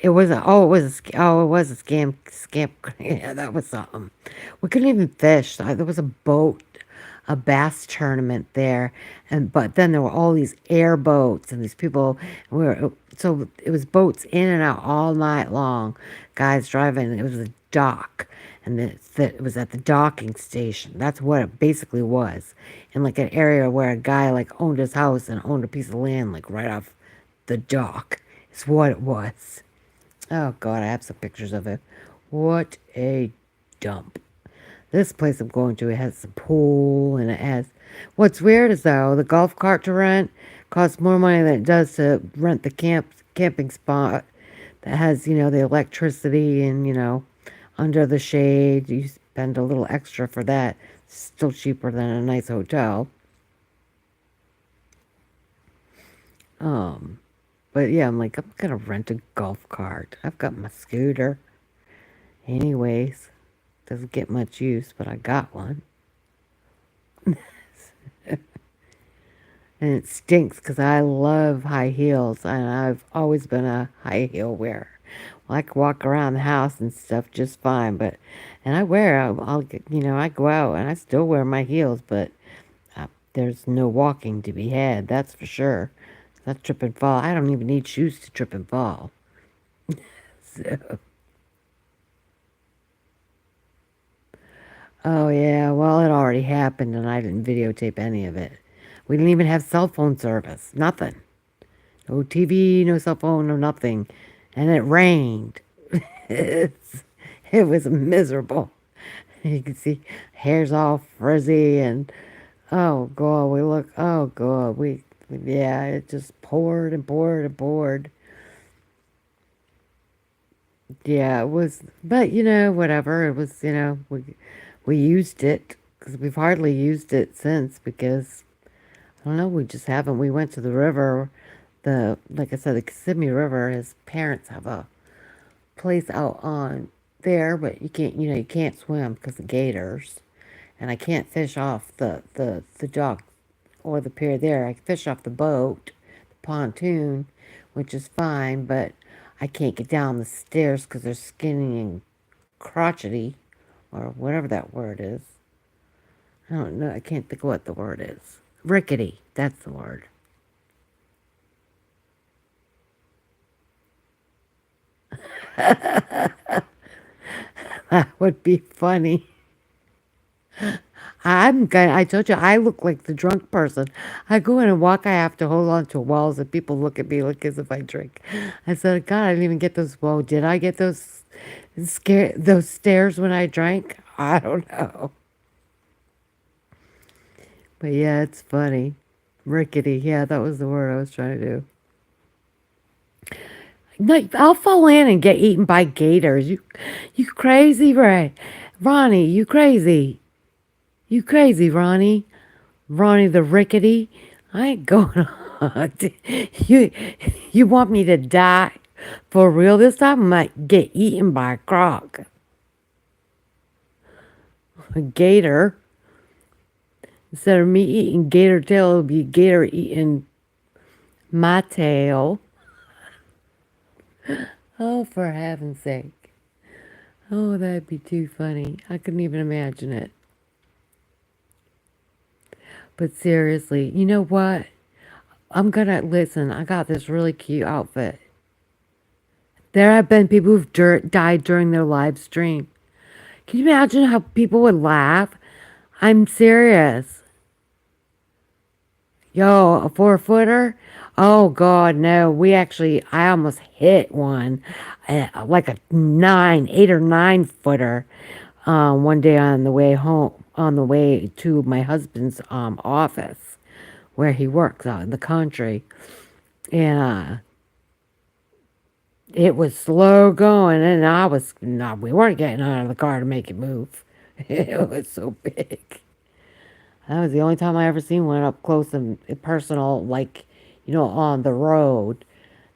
Speaker 1: was a scam. Yeah, that was something. We couldn't even fish. There was a boat, a bass tournament there, but then there were all these air boats and these people. So it was boats in and out all night long. Guys driving. It was a dock, and it was at the docking station. That's what it basically was, in like an area where a guy like owned his house and owned a piece of land like right off the dock. Is what it was. Oh God, I have some pictures of it. What a dump. This place I'm going to, it has a pool and it has. What's weird is though, the golf cart to rent costs more money than it does to rent the camping spot that has, the electricity and, under the shade. You spend a little extra for that. Still cheaper than a nice hotel. Um, but yeah, I'm like, I'm gonna rent a golf cart. I've got my scooter. Anyways, doesn't get much use, but I got one. And it stinks because I love high heels and I've always been a high heel wearer. Well, I can walk around the house and stuff just fine, and I go out and I still wear my heels, but there's no walking to be had, that's for sure. That's trip and fall. I don't even need shoes to trip and fall. So, oh yeah, well it already happened and I didn't videotape any of it. We didn't even have cell phone service. Nothing. No TV, no cell phone, no nothing. And it rained. It's, it was miserable. You can see hair's all frizzy and oh God, oh God, yeah, it just poured and poured and poured. Yeah, it was, but whatever. It was, we used it because we've hardly used it since because I don't know, we just haven't. We went to the river, like I said, the Kissimmee River. His parents have a place out on there, but you can't swim because of gators, and I can't fish off the dock or the pier there. I can fish off the boat, the pontoon, which is fine, but I can't get down the stairs because they're skinny and crotchety, or whatever that word is. I don't know. I can't think of what the word is. Rickety. That's the word. That would be funny. I told you, I look like the drunk person. I go in and walk, I have to hold on to walls, and people look at me like as if I drink. I said, God, I didn't even get those. Well, did I get those stairs when I drank? I don't know. But yeah, it's funny. Rickety. Yeah, that was the word I was trying to do. No, I'll fall in and get eaten by gators. You crazy, Ray? Ronnie, you crazy? You crazy, Ronnie? Ronnie the rickety? I ain't going on. You, you want me to die for real this time? I might get eaten by a croc, a gator. Instead of me eating gator tail, it'll be gator eating my tail. Oh, for heaven's sake. Oh, that'd be too funny. I couldn't even imagine it. But seriously, you know what? I'm gonna listen. I got this really cute outfit. There have been people who've died during their live stream. Can you imagine how people would laugh? I'm serious. Yo, a 4-footer? Oh God, no. I almost hit one, like a 8 or 9 footer, one day on the way home, on the way to my husband's office, where he works out in the country, and it was slow going, and no, we weren't getting out of the car to make it move. It was so big. That was the only time I ever seen one up close and personal, like, on the road.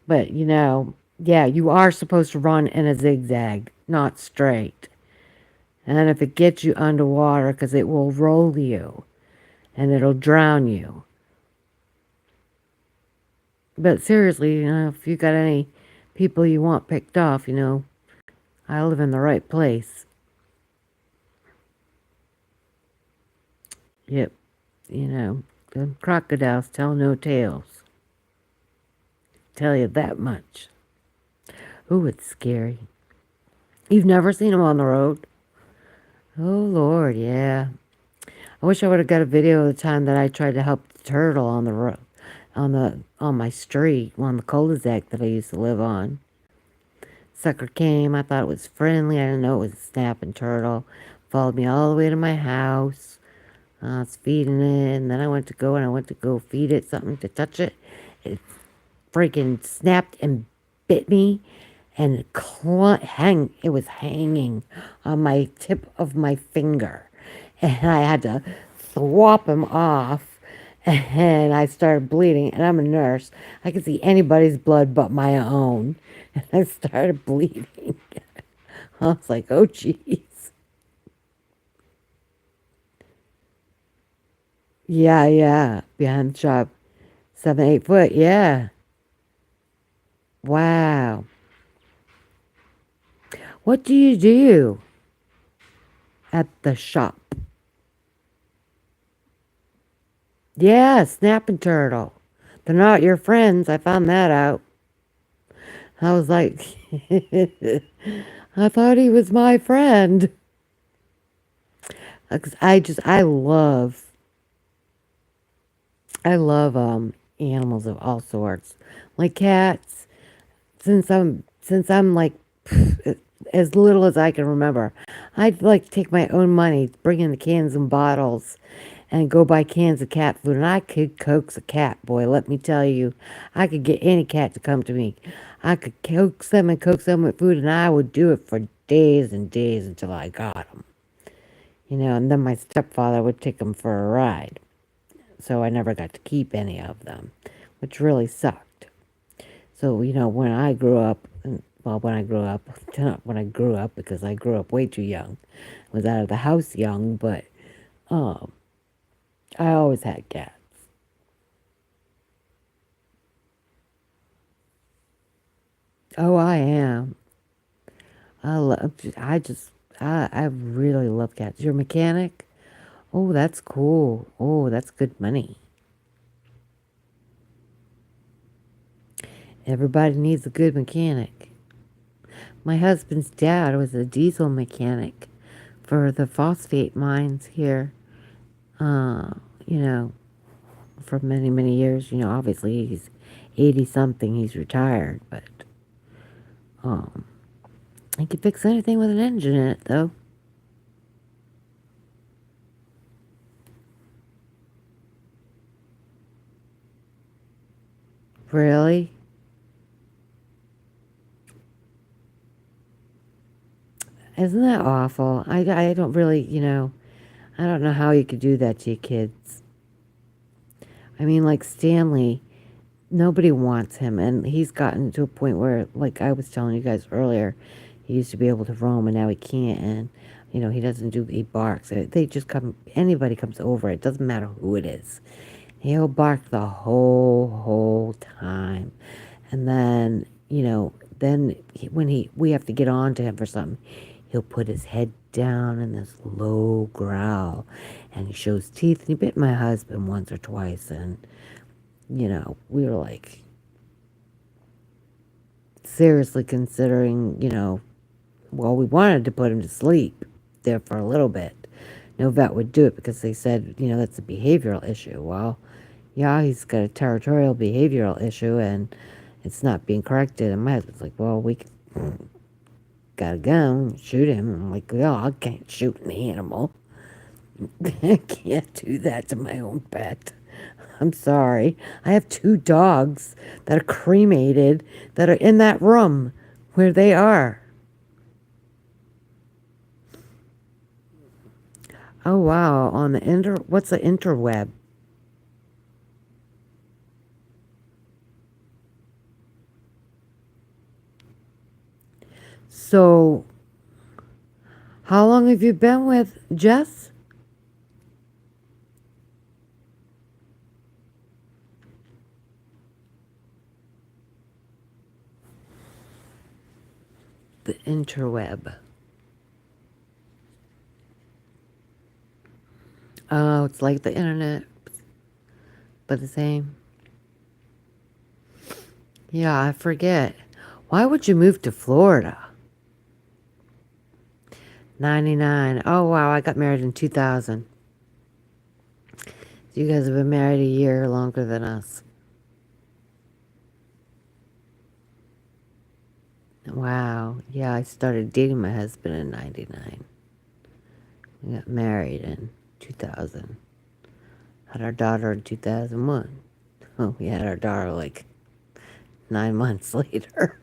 Speaker 1: But, yeah, you are supposed to run in a zigzag, not straight. And if it gets you underwater, because it will roll you and it'll drown you. But seriously, if you got any people you want picked off, I live in the right place. Yep, the crocodiles tell no tales. Tell you that much. Ooh, it's scary. You've never seen them on the road? Oh, Lord, yeah. I wish I would have got a video of the time that I tried to help the turtle on the road, on my street, on the cul-de-sac that I used to live on. Sucker came. I thought it was friendly. I didn't know it was a snapping turtle. Followed me all the way to my house. I was feeding it, and then I went to go feed it something to touch it. It freaking snapped and bit me, and it was hanging on my tip of my finger, and I had to swap him off, and I started bleeding, and I'm a nurse. I could see anybody's blood but my own, and I started bleeding. I was like, oh, jeez. Yeah, yeah, behind the shop. 7, 8 foot, yeah. Wow. What do you do at the shop? Yeah, snapping turtle. They're not your friends. I found that out. I was like, I thought he was my friend. 'Cause I love animals of all sorts. Like cats. Since I'm like as little as I can remember, I'd like take my own money, bring in the cans and bottles, and go buy cans of cat food. And I could coax a cat, boy. Let me tell you, I could get any cat to come to me. I could coax them with food, and I would do it for days and days until I got them. And then my stepfather would take them for a ride. So I never got to keep any of them, which really sucked. So, when I grew up, not when I grew up, because I grew up way too young. I was out of the house young, but um, I always had cats. Oh, I am. I love, I just, I really love cats. You're a mechanic? Oh, that's cool. Oh, that's good money. Everybody needs a good mechanic. My husband's dad was a diesel mechanic for the phosphate mines here. Uh, you know, for many, many years. Obviously he's 80 something. He's retired, but um, he can fix anything with an engine in it, though. Really? Isn't that awful? I don't really, I don't know how you could do that to your kids. I mean, like Stanley, nobody wants him, and he's gotten to a point where, like I was telling you guys earlier, he used to be able to roam, and now he can't, and he doesn't do, he barks. They just come, anybody comes over, it doesn't matter who it is. He'll bark the whole time. And then, when we have to get on to him for something, he'll put his head down in this low growl, and he shows teeth, and he bit my husband once or twice, and, we were like, seriously considering, well, we wanted to put him to sleep there for a little bit. No vet would do it because they said, that's a behavioral issue. Well, yeah, he's got a territorial behavioral issue and it's not being corrected. And my husband's like, well, we gotta go shoot him. I'm like, well, I can't shoot an animal. I can't do that to my own pet. I'm sorry. I have 2 dogs that are cremated that are in that room where they are. Oh, wow. On the what's the interweb? So, how long have you been with Jess? The interweb. Oh, it's like the internet, but the same. Yeah, I forget. Why would you move to Florida? 99. Oh, wow, I got married in 2000. You guys have been married a year longer than us. Wow. Yeah, I started dating my husband in 99. We got married in 2000. Had our daughter in 2001. Oh, we had our daughter like 9 months later.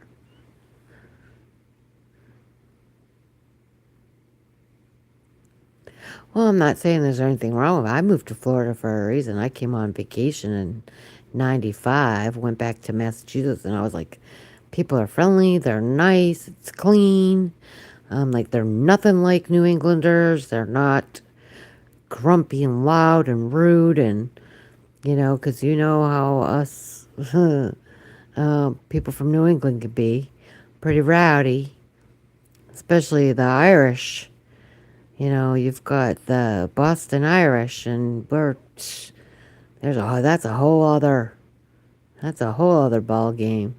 Speaker 1: Well, I'm not saying there's anything wrong with it. I moved to Florida for a reason. I came on vacation in 95, went back to Massachusetts, and I was like, people are friendly, they're nice, it's clean. Like, they're nothing like New Englanders. They're not grumpy and loud and rude, and, because you know how us people from New England can be. Pretty rowdy, especially the Irish. You've got the Boston Irish, and that's a whole other ball game.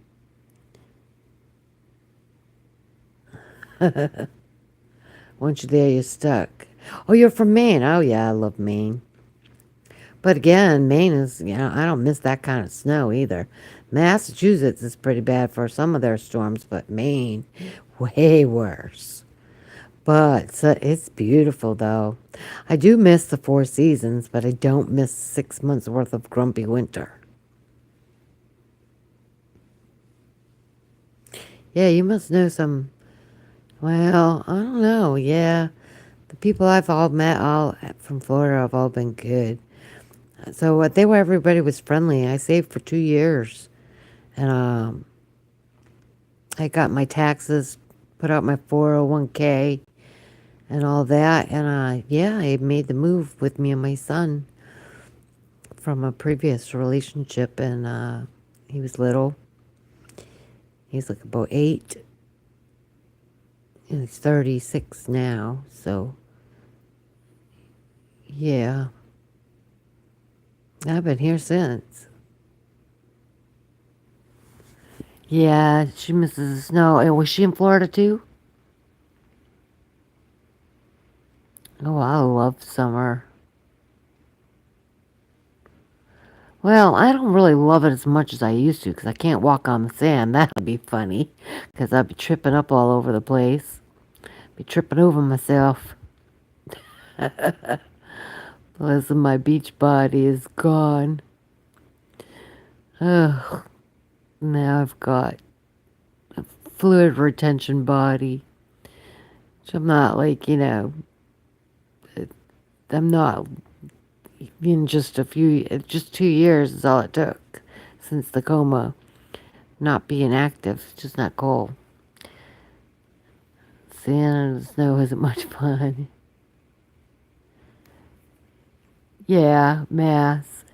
Speaker 1: Once you're there, you're stuck. Oh, you're from Maine. Oh, yeah, I love Maine. But again, Maine is, I don't miss that kind of snow either. Massachusetts is pretty bad for some of their storms, but Maine, way worse. But it's beautiful, though. I do miss the 4 seasons, but I don't miss 6 months worth of grumpy winter. Yeah, you must know some. Well, I don't know. Yeah, the people I've all met, all from Florida, have all been good. So everybody was friendly. I saved for 2 years, and I got my taxes, put out my 401k, and all that. And yeah, I made the move with me and my son from a previous relationship, and he was little. He's like about 8. And he's 36 now, so yeah. I've been here since. Yeah, she misses the snow. And was she in Florida too? Oh, I love summer. Well, I don't really love it as much as I used to because I can't walk on the sand. That'll be funny because I'll be tripping up all over the place. Be tripping over myself. Listen, my beach body is gone. Ugh. Now I've got a fluid retention body. So I'm not like, I'm not In just 2 years is all it took since the coma not being active. It's just not cool. Sand in the snow isn't much fun. Yeah, Mass.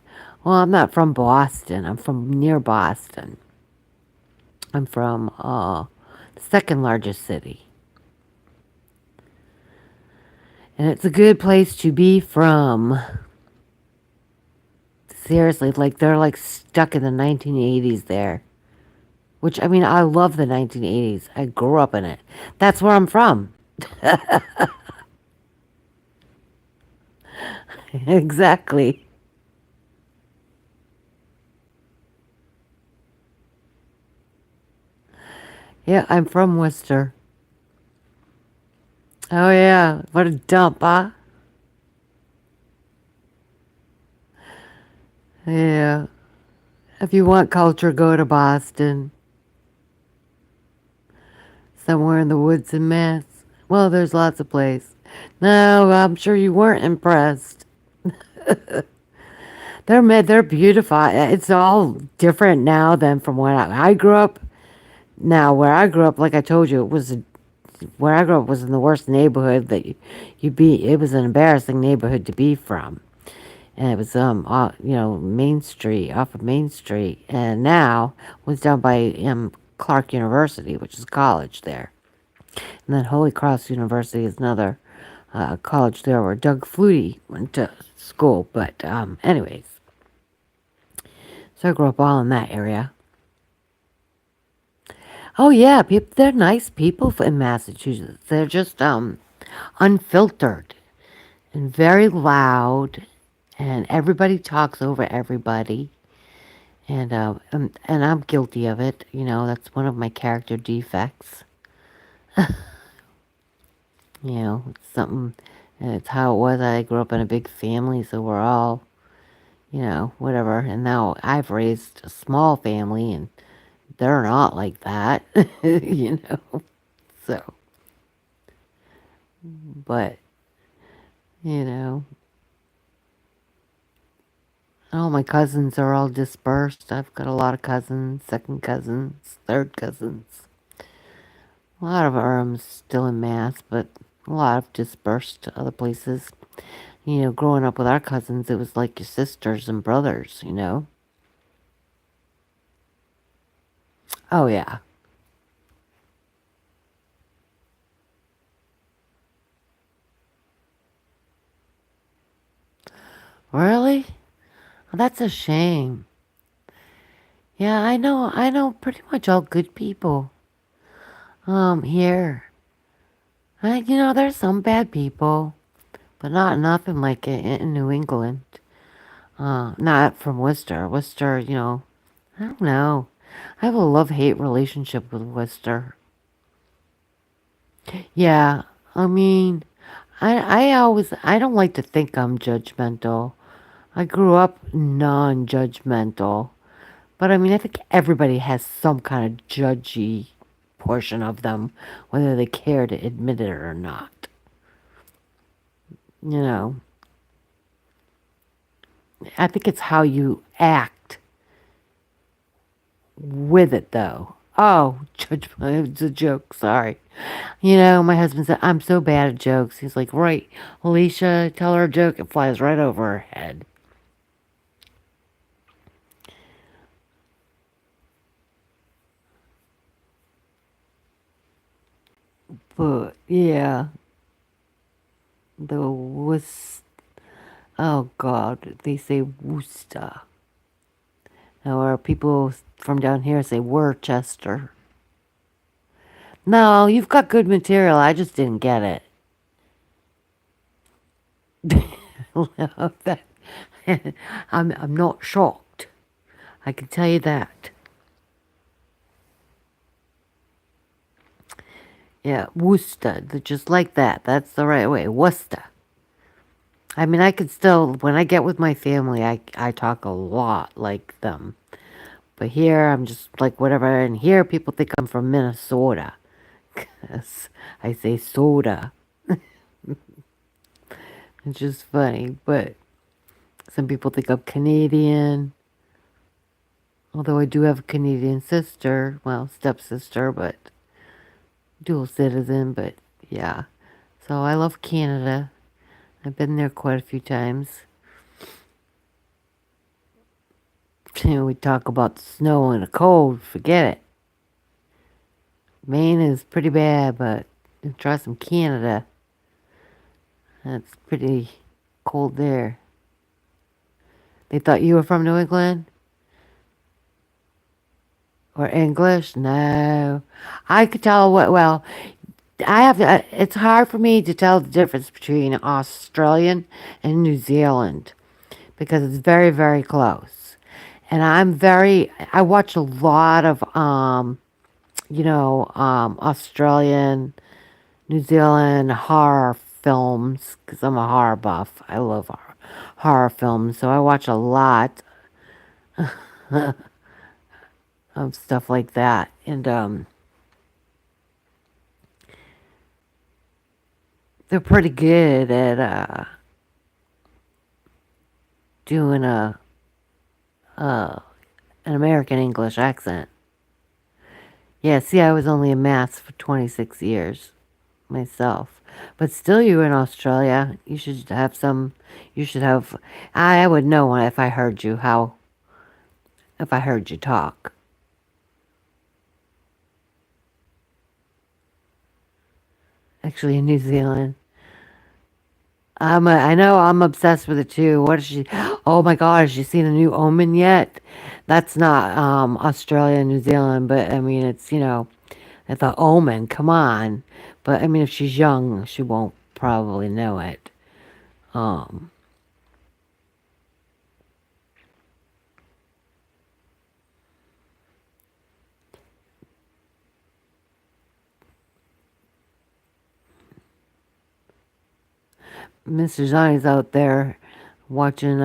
Speaker 1: Well, I'm not from Boston. I'm from near Boston. I'm from the second largest city. And it's a good place to be from. Seriously, like they're like stuck in the 1980s there. Which, I mean, I love the 1980s. I grew up in it. That's where I'm from. Exactly. Yeah, I'm from Worcester. Oh, yeah. What a dump, huh? Yeah. If you want culture, go to Boston. Somewhere in the woods in Mass. Well, there's lots of places. No, I'm sure you weren't impressed. They're beautiful. It's all different now than from when I grew up. Now, where I grew up, like I told you, where I grew up was in the worst neighborhood that you'd be. It was an embarrassing neighborhood to be from, and it was Main Street, off of Main Street, and now it was down by Clark University, which is college there, and then Holy Cross University is another college there where Doug Flutie went to school. But anyways, so I grew up all in that area. Oh yeah, they're nice people in Massachusetts. They're just unfiltered and very loud, and everybody talks over everybody. And I'm guilty of it. You know, that's one of my character defects. You know, it's something. It's how it was. I grew up in a big family, so we're all, whatever. And now I've raised a small family, and they're not like that. you know. So, but you know, all my cousins are all dispersed. I've got a lot of cousins, second cousins, third cousins. A lot of them are still in Mass, but a lot have dispersed to other places. You know, growing up with our cousins, it was like your sisters and brothers, you know? Oh, yeah. Really? Well, that's a shame. Yeah, I know pretty much all good people, here. There's some bad people, but not nothing like in New England. Not from Worcester. Worcester, I don't know. I have a love-hate relationship with Worcester. Yeah, I mean, I don't like to think I'm judgmental. I grew up non-judgmental. But I mean, I think everybody has some kind of judgy portion of them, whether they care to admit it or not. You know, I think it's how you act with it, though. Oh, judgment. It's a joke. Sorry. My husband said, I'm so bad at jokes. He's like, right, Alicia, tell her a joke. It flies right over her head. But, yeah, the was, oh God, they say Worcester. Or people from down here say Worcester. No, you've got good material. I just didn't get it. That- I'm not shocked. I can tell you that. Yeah, Worcester, just like that. That's the right way. Worcester. I mean, I could still, when I get with my family, I talk a lot like them. But here, I'm just like whatever. And here, people think I'm from Minnesota. 'Cause I say soda. It's just funny. But Some people think I'm Canadian, although I do have a Canadian sister, well, stepsister, but dual citizen, but yeah. So I love Canada. I've been there quite a few times. We talk about the snow and the cold, forget it. Maine is pretty bad, but try some Canada. That's pretty cold there. They thought you were from New England? Or English? No. I could tell well, I have to, it's hard for me to tell the difference between Australian and New Zealand because it's very, very close. And I watch a lot of, Australian, New Zealand horror films because I'm a horror buff. I love horror films. So I watch a lot of stuff like that. And, they're pretty good at doing an American English accent. Yeah, see, I was only in maths for 26 years myself. But still, you were in Australia. You should have some. You should have. I would know if I heard you if I heard you talk. Actually, in New Zealand. I know I'm obsessed with it too. What is she? Oh my God, has she seen a new Omen yet? That's not Australia and New Zealand, but I mean it's the Omen. Come on, but I mean if she's young, she won't probably know it. Um, Mr. Johnny's out there watching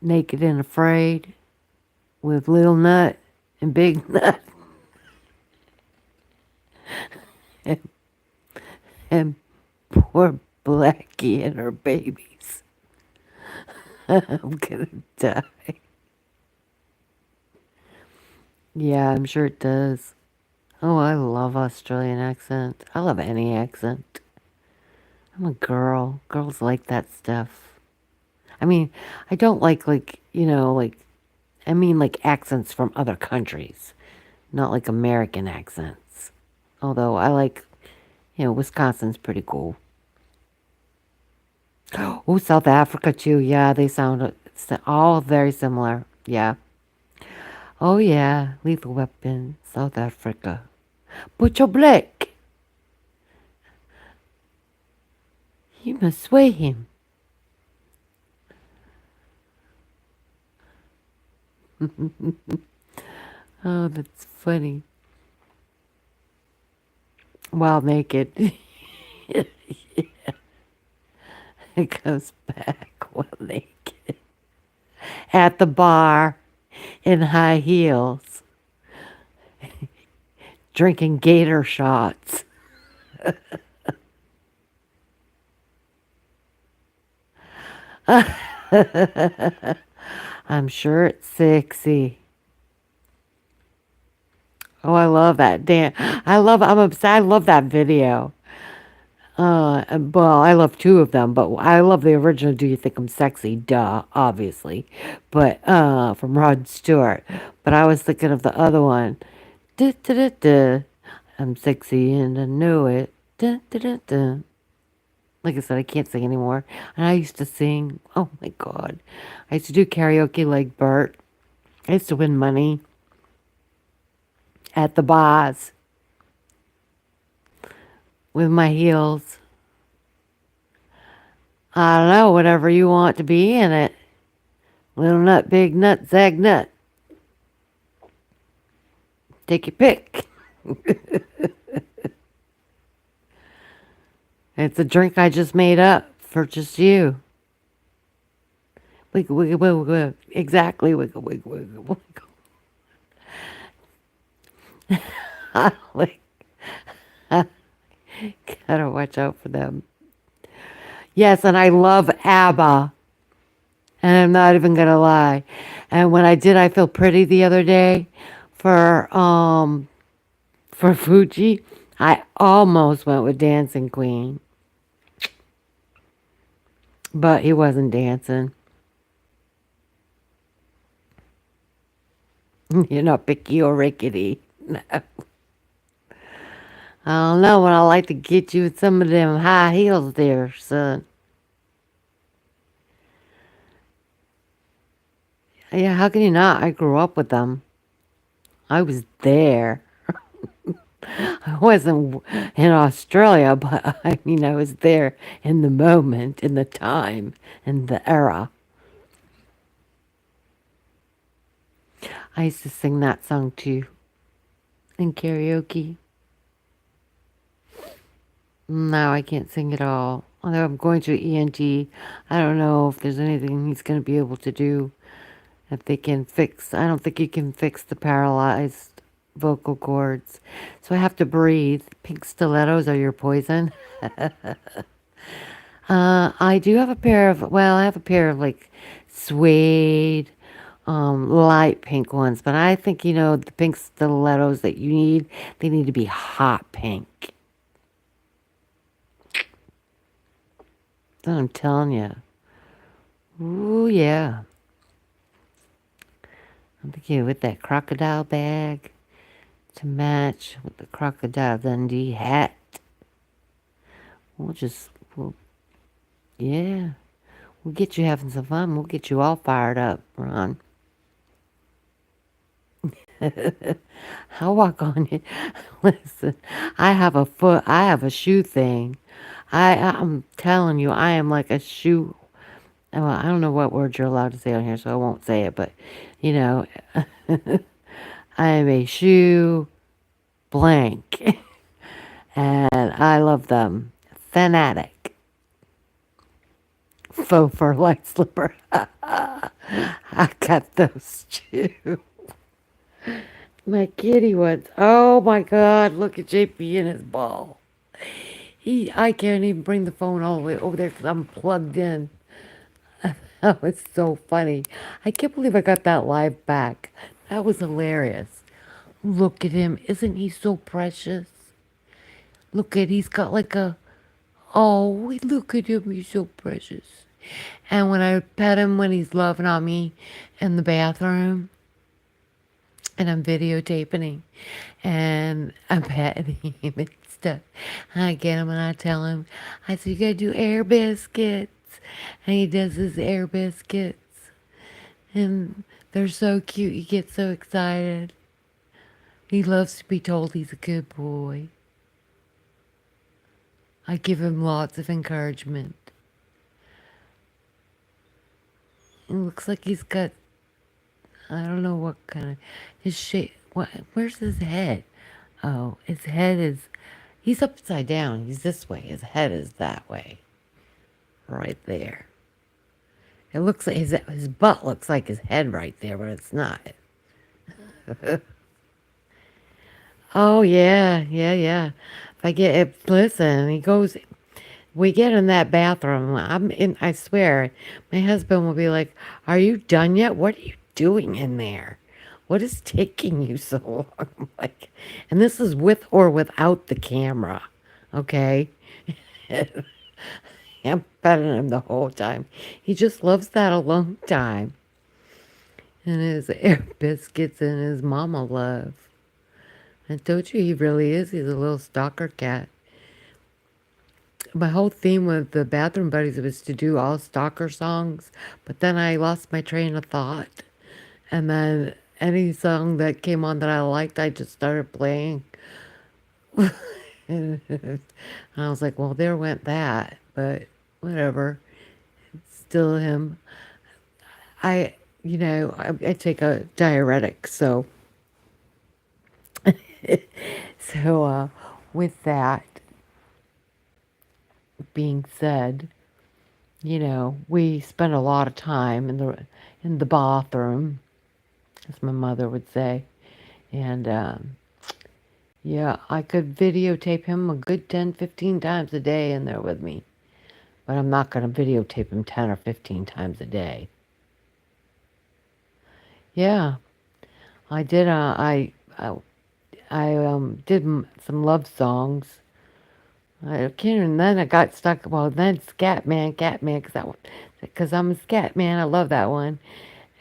Speaker 1: Naked and Afraid with Little Nut and Big Nut and, and poor Blackie and her babies. I'm gonna die. Yeah, I'm sure it does. Oh, I love Australian accent. I love any accent. I'm a girl. Girls like that stuff. I mean, I don't I mean like accents from other countries, not like American accents. Although I like, Wisconsin's pretty cool. Oh, South Africa too. Yeah, they sound all very similar. Yeah. Oh yeah, Lethal Weapon, South Africa. Butcher Black. You must sway him. Oh, that's funny. While naked. It goes back while naked. At the bar in high heels. Drinking gator shots. I'm sure it's sexy. Oh, I love that. Damn. I'm obsessed. I love that video. Well, I love two of them, but I love the original Do You Think I'm Sexy? Duh, obviously. But, from Rod Stewart. But I was thinking of the other one. Da, da, da, da. I'm sexy and I know it. Da, da, da, da. Like I said, I can't sing anymore. And I used to sing. Oh my God. I used to do karaoke like Bert. I used to win money at the bars with my heels. I don't know, whatever you want to be in it. Little nut, big nut, zag nut. Take your pick. It's a drink I just made up for just you. Wiggle, wiggle, wiggle, wiggle. Exactly, wiggle, wiggle, wiggle, wiggle. Like, gotta watch out for them. Yes, and I love ABBA. And I'm not even gonna lie. And when I did I Feel Pretty the other day for Fuji, I almost went with Dancing Queen. But he wasn't dancing. You're not picky or rickety. No. I don't know, but I like to get you with some of them high heels there, son. Yeah, how can you not? I grew up with them. I was there. I wasn't in Australia, but I mean, I was there in the moment, in the time, in the era. I used to sing that song too in karaoke. Now I can't sing at all. Although I'm going to ENT, I don't know if there's anything he's going to be able to do. If they can fix, I don't think you can fix the paralyzed vocal cords. So I have to breathe. Pink stilettos are your poison. I do have a pair of, well, I have a pair of like suede, light pink ones, but I think, the pink stilettos that you need, they need to be hot pink. That's what I'm telling you. Ooh, yeah. I'm thinking with that crocodile bag to match with the Crocodile Dundee hat. We'll, yeah. We'll get you having some fun. We'll get you all fired up, Ron. I'll walk on you. Listen, I have a shoe thing. I'm telling you, I am like a shoe. Well, I don't know what words you're allowed to say on here, so I won't say it, but, I am a shoe blank. And I love them. Fanatic. Faux fur light slipper. I got those too. My kitty ones. Oh my God, look at JP and his ball. I can't even bring the phone all the way over there because I'm plugged in. That was so funny. I can't believe I got that live back. That was hilarious. Look at him. Isn't he so precious? He's got like oh, look at him. He's so precious. And when I pet him when he's loving on me in the bathroom, and I'm videotaping him, and I'm petting him and stuff, I get him and I tell him, I said, you gotta do air biscuits. And he does his air biscuits. And they're so cute. He gets so excited. He loves to be told he's a good boy. I give him lots of encouragement. It looks like he's got, I don't know what kind of, his shape, where's his head? Oh, his head is, he's upside down. He's this way. His head is that way. Right there. It looks like his butt looks like his head right there, but it's not. Oh, yeah. If I get it, listen, we get in that bathroom. I swear, my husband will be like, are you done yet? What are you doing in there? What is taking you so long? I'm like, and this is with or without the camera, okay? I'm petting him the whole time. He just loves that alone time. And his air biscuits and his mama love. I told you he really is. He's a little stalker cat. My whole theme with the Bathroom Buddies was to do all stalker songs, but then I lost my train of thought. And then any song that came on that I liked, I just started playing. And I was like, well, there went that. But whatever. It's still him. I take a diuretic, so with that being said, we spend a lot of time in the bathroom, as my mother would say, and yeah, I could videotape him a good 10, 15 times a day in there with me, but I'm not going to videotape him 10 or 15 times a day. Yeah, I did. I did some love songs. I can't. And then I got stuck. Well, then Scatman, because I'm a scat man. I love that one.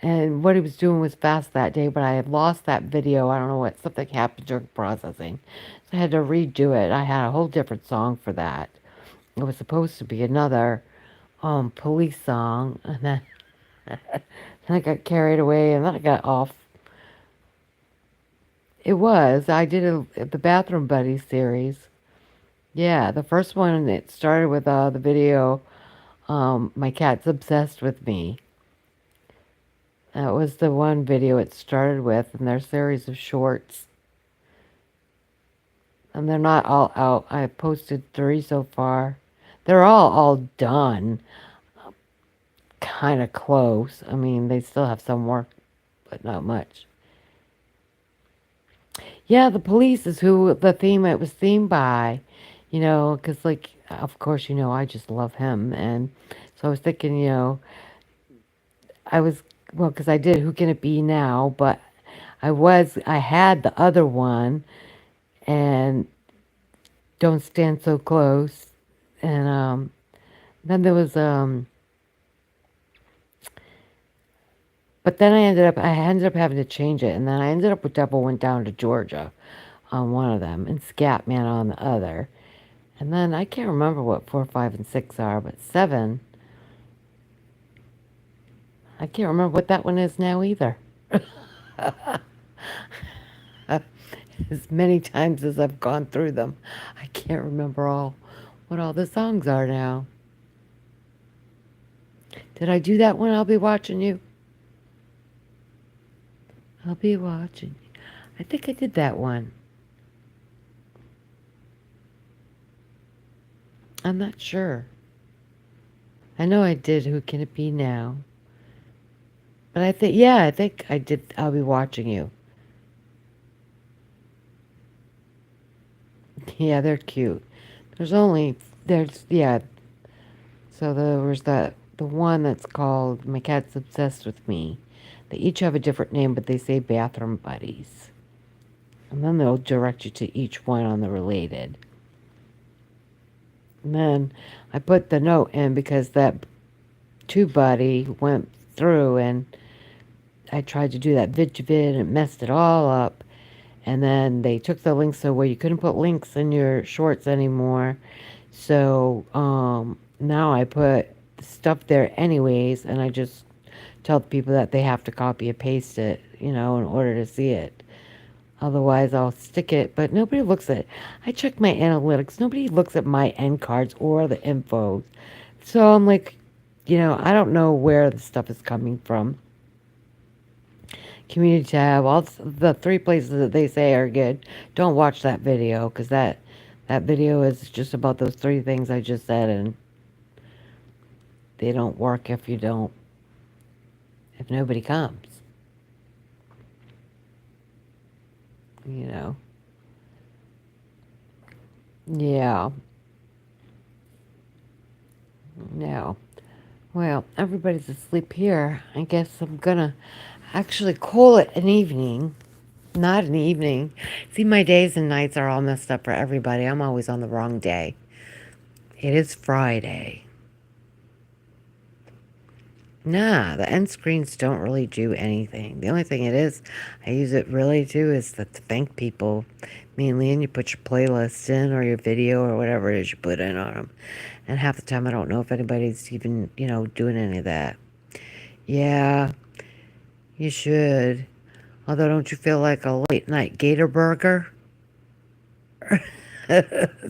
Speaker 1: And what he was doing was fast that day, but I had lost that video. I don't know what, something happened during processing. So I had to redo it. I had a whole different song for that. It was supposed to be another police song, and then, then I got carried away, and then I got off. It was. I did the Bathroom Buddies series. Yeah, the first one, it started with the video, My Cat's Obsessed with Me. That was the one video it started with, and their series of shorts. And they're not all out. I posted 3 so far. They're all done. Kind of close. I mean, they still have some work, but not much. Yeah, the police is who the theme it was themed by. You know, because, like, of course, you know, I just love him. And so I was thinking, you know, I was, well, because I did Who Can It Be Now? But I had the other one, and Don't Stand So Close. And then there was, but then I ended up having to change it. And then I ended up with Devil Went Down to Georgia on one of them and Scatman on the other. And then I can't remember what 4, 5, and 6 are, but 7, I can't remember what that one is now either. As many times as I've gone through them, I can't remember what all the songs are now. Did I do that one? I'll be watching you. I'll be watching. I think I did that one. I'm not sure. I know I did Who Can It Be Now? But I think I did I'll Be Watching You. Yeah, they're cute. Yeah, so there was the one that's called My Cat's Obsessed with Me. They each have a different name, but they say Bathroom Buddies. And then they'll direct you to each one on the related. And then I put the note in because that Tube Buddy went through and I tried to do that vid to vid and it messed it all up. And then they took the links away. You couldn't put links in your shorts anymore. So now I put stuff there anyways, and I just tell people that they have to copy and paste it, you know, in order to see it. Otherwise, I'll stick it, but nobody looks at it. I check my analytics. Nobody looks at my end cards or the info. So I'm like, you know, I don't know where the stuff is coming from. Community tab, all the 3 places that they say are good. Don't watch that video because that video is just about those 3 things I just said, and they don't work if nobody comes. You know. Yeah. No. Well, everybody's asleep here. I guess I'm gonna actually call it an evening. Not an evening. See, my days and nights are all messed up for everybody. I'm always on the wrong day. It is Friday. Nah, the end screens don't really do anything. The only thing I use it really to is to thank people. Mainly, and you put your playlist in or your video or whatever it is you put in on them. And half the time I don't know if anybody's even, you know, doing any of that. Yeah, you should. Although, don't you feel like a late night gator burger?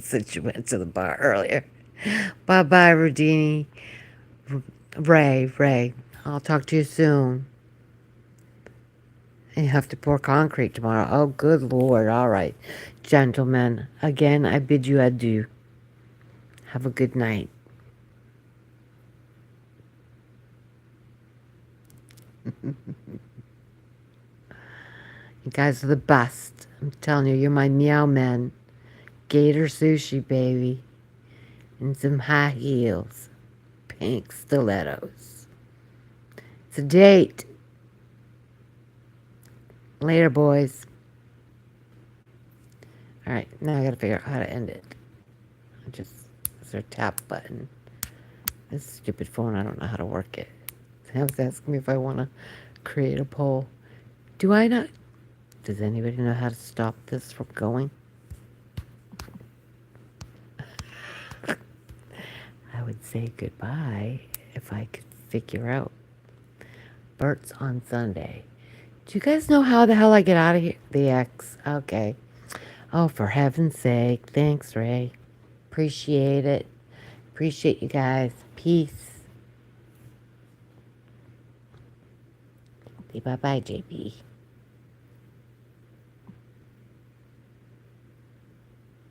Speaker 1: Since you went to the bar earlier. Bye-bye, Rudini. Ray. I'll talk to you soon. And you have to pour concrete tomorrow. Oh, good Lord. All right. Gentlemen, again, I bid you adieu. Have a good night. You guys are the best. I'm telling you, you're my meow men. Gator sushi, baby. And some high heels. Pink stilettos. It's a date. Later, boys. All right, now I gotta figure out how to end it. Is there a tap button? This stupid phone, I don't know how to work it. Sam's asking me if I want to create a poll. Do I not? Does anybody know how to stop this from going? I would say goodbye if I could figure out. Bert's on Sunday. Do you guys know how the hell I get out of here? The X. Okay. Oh, for heaven's sake. Thanks, Ray. Appreciate it. Appreciate you guys. Peace. Bye-bye, JP.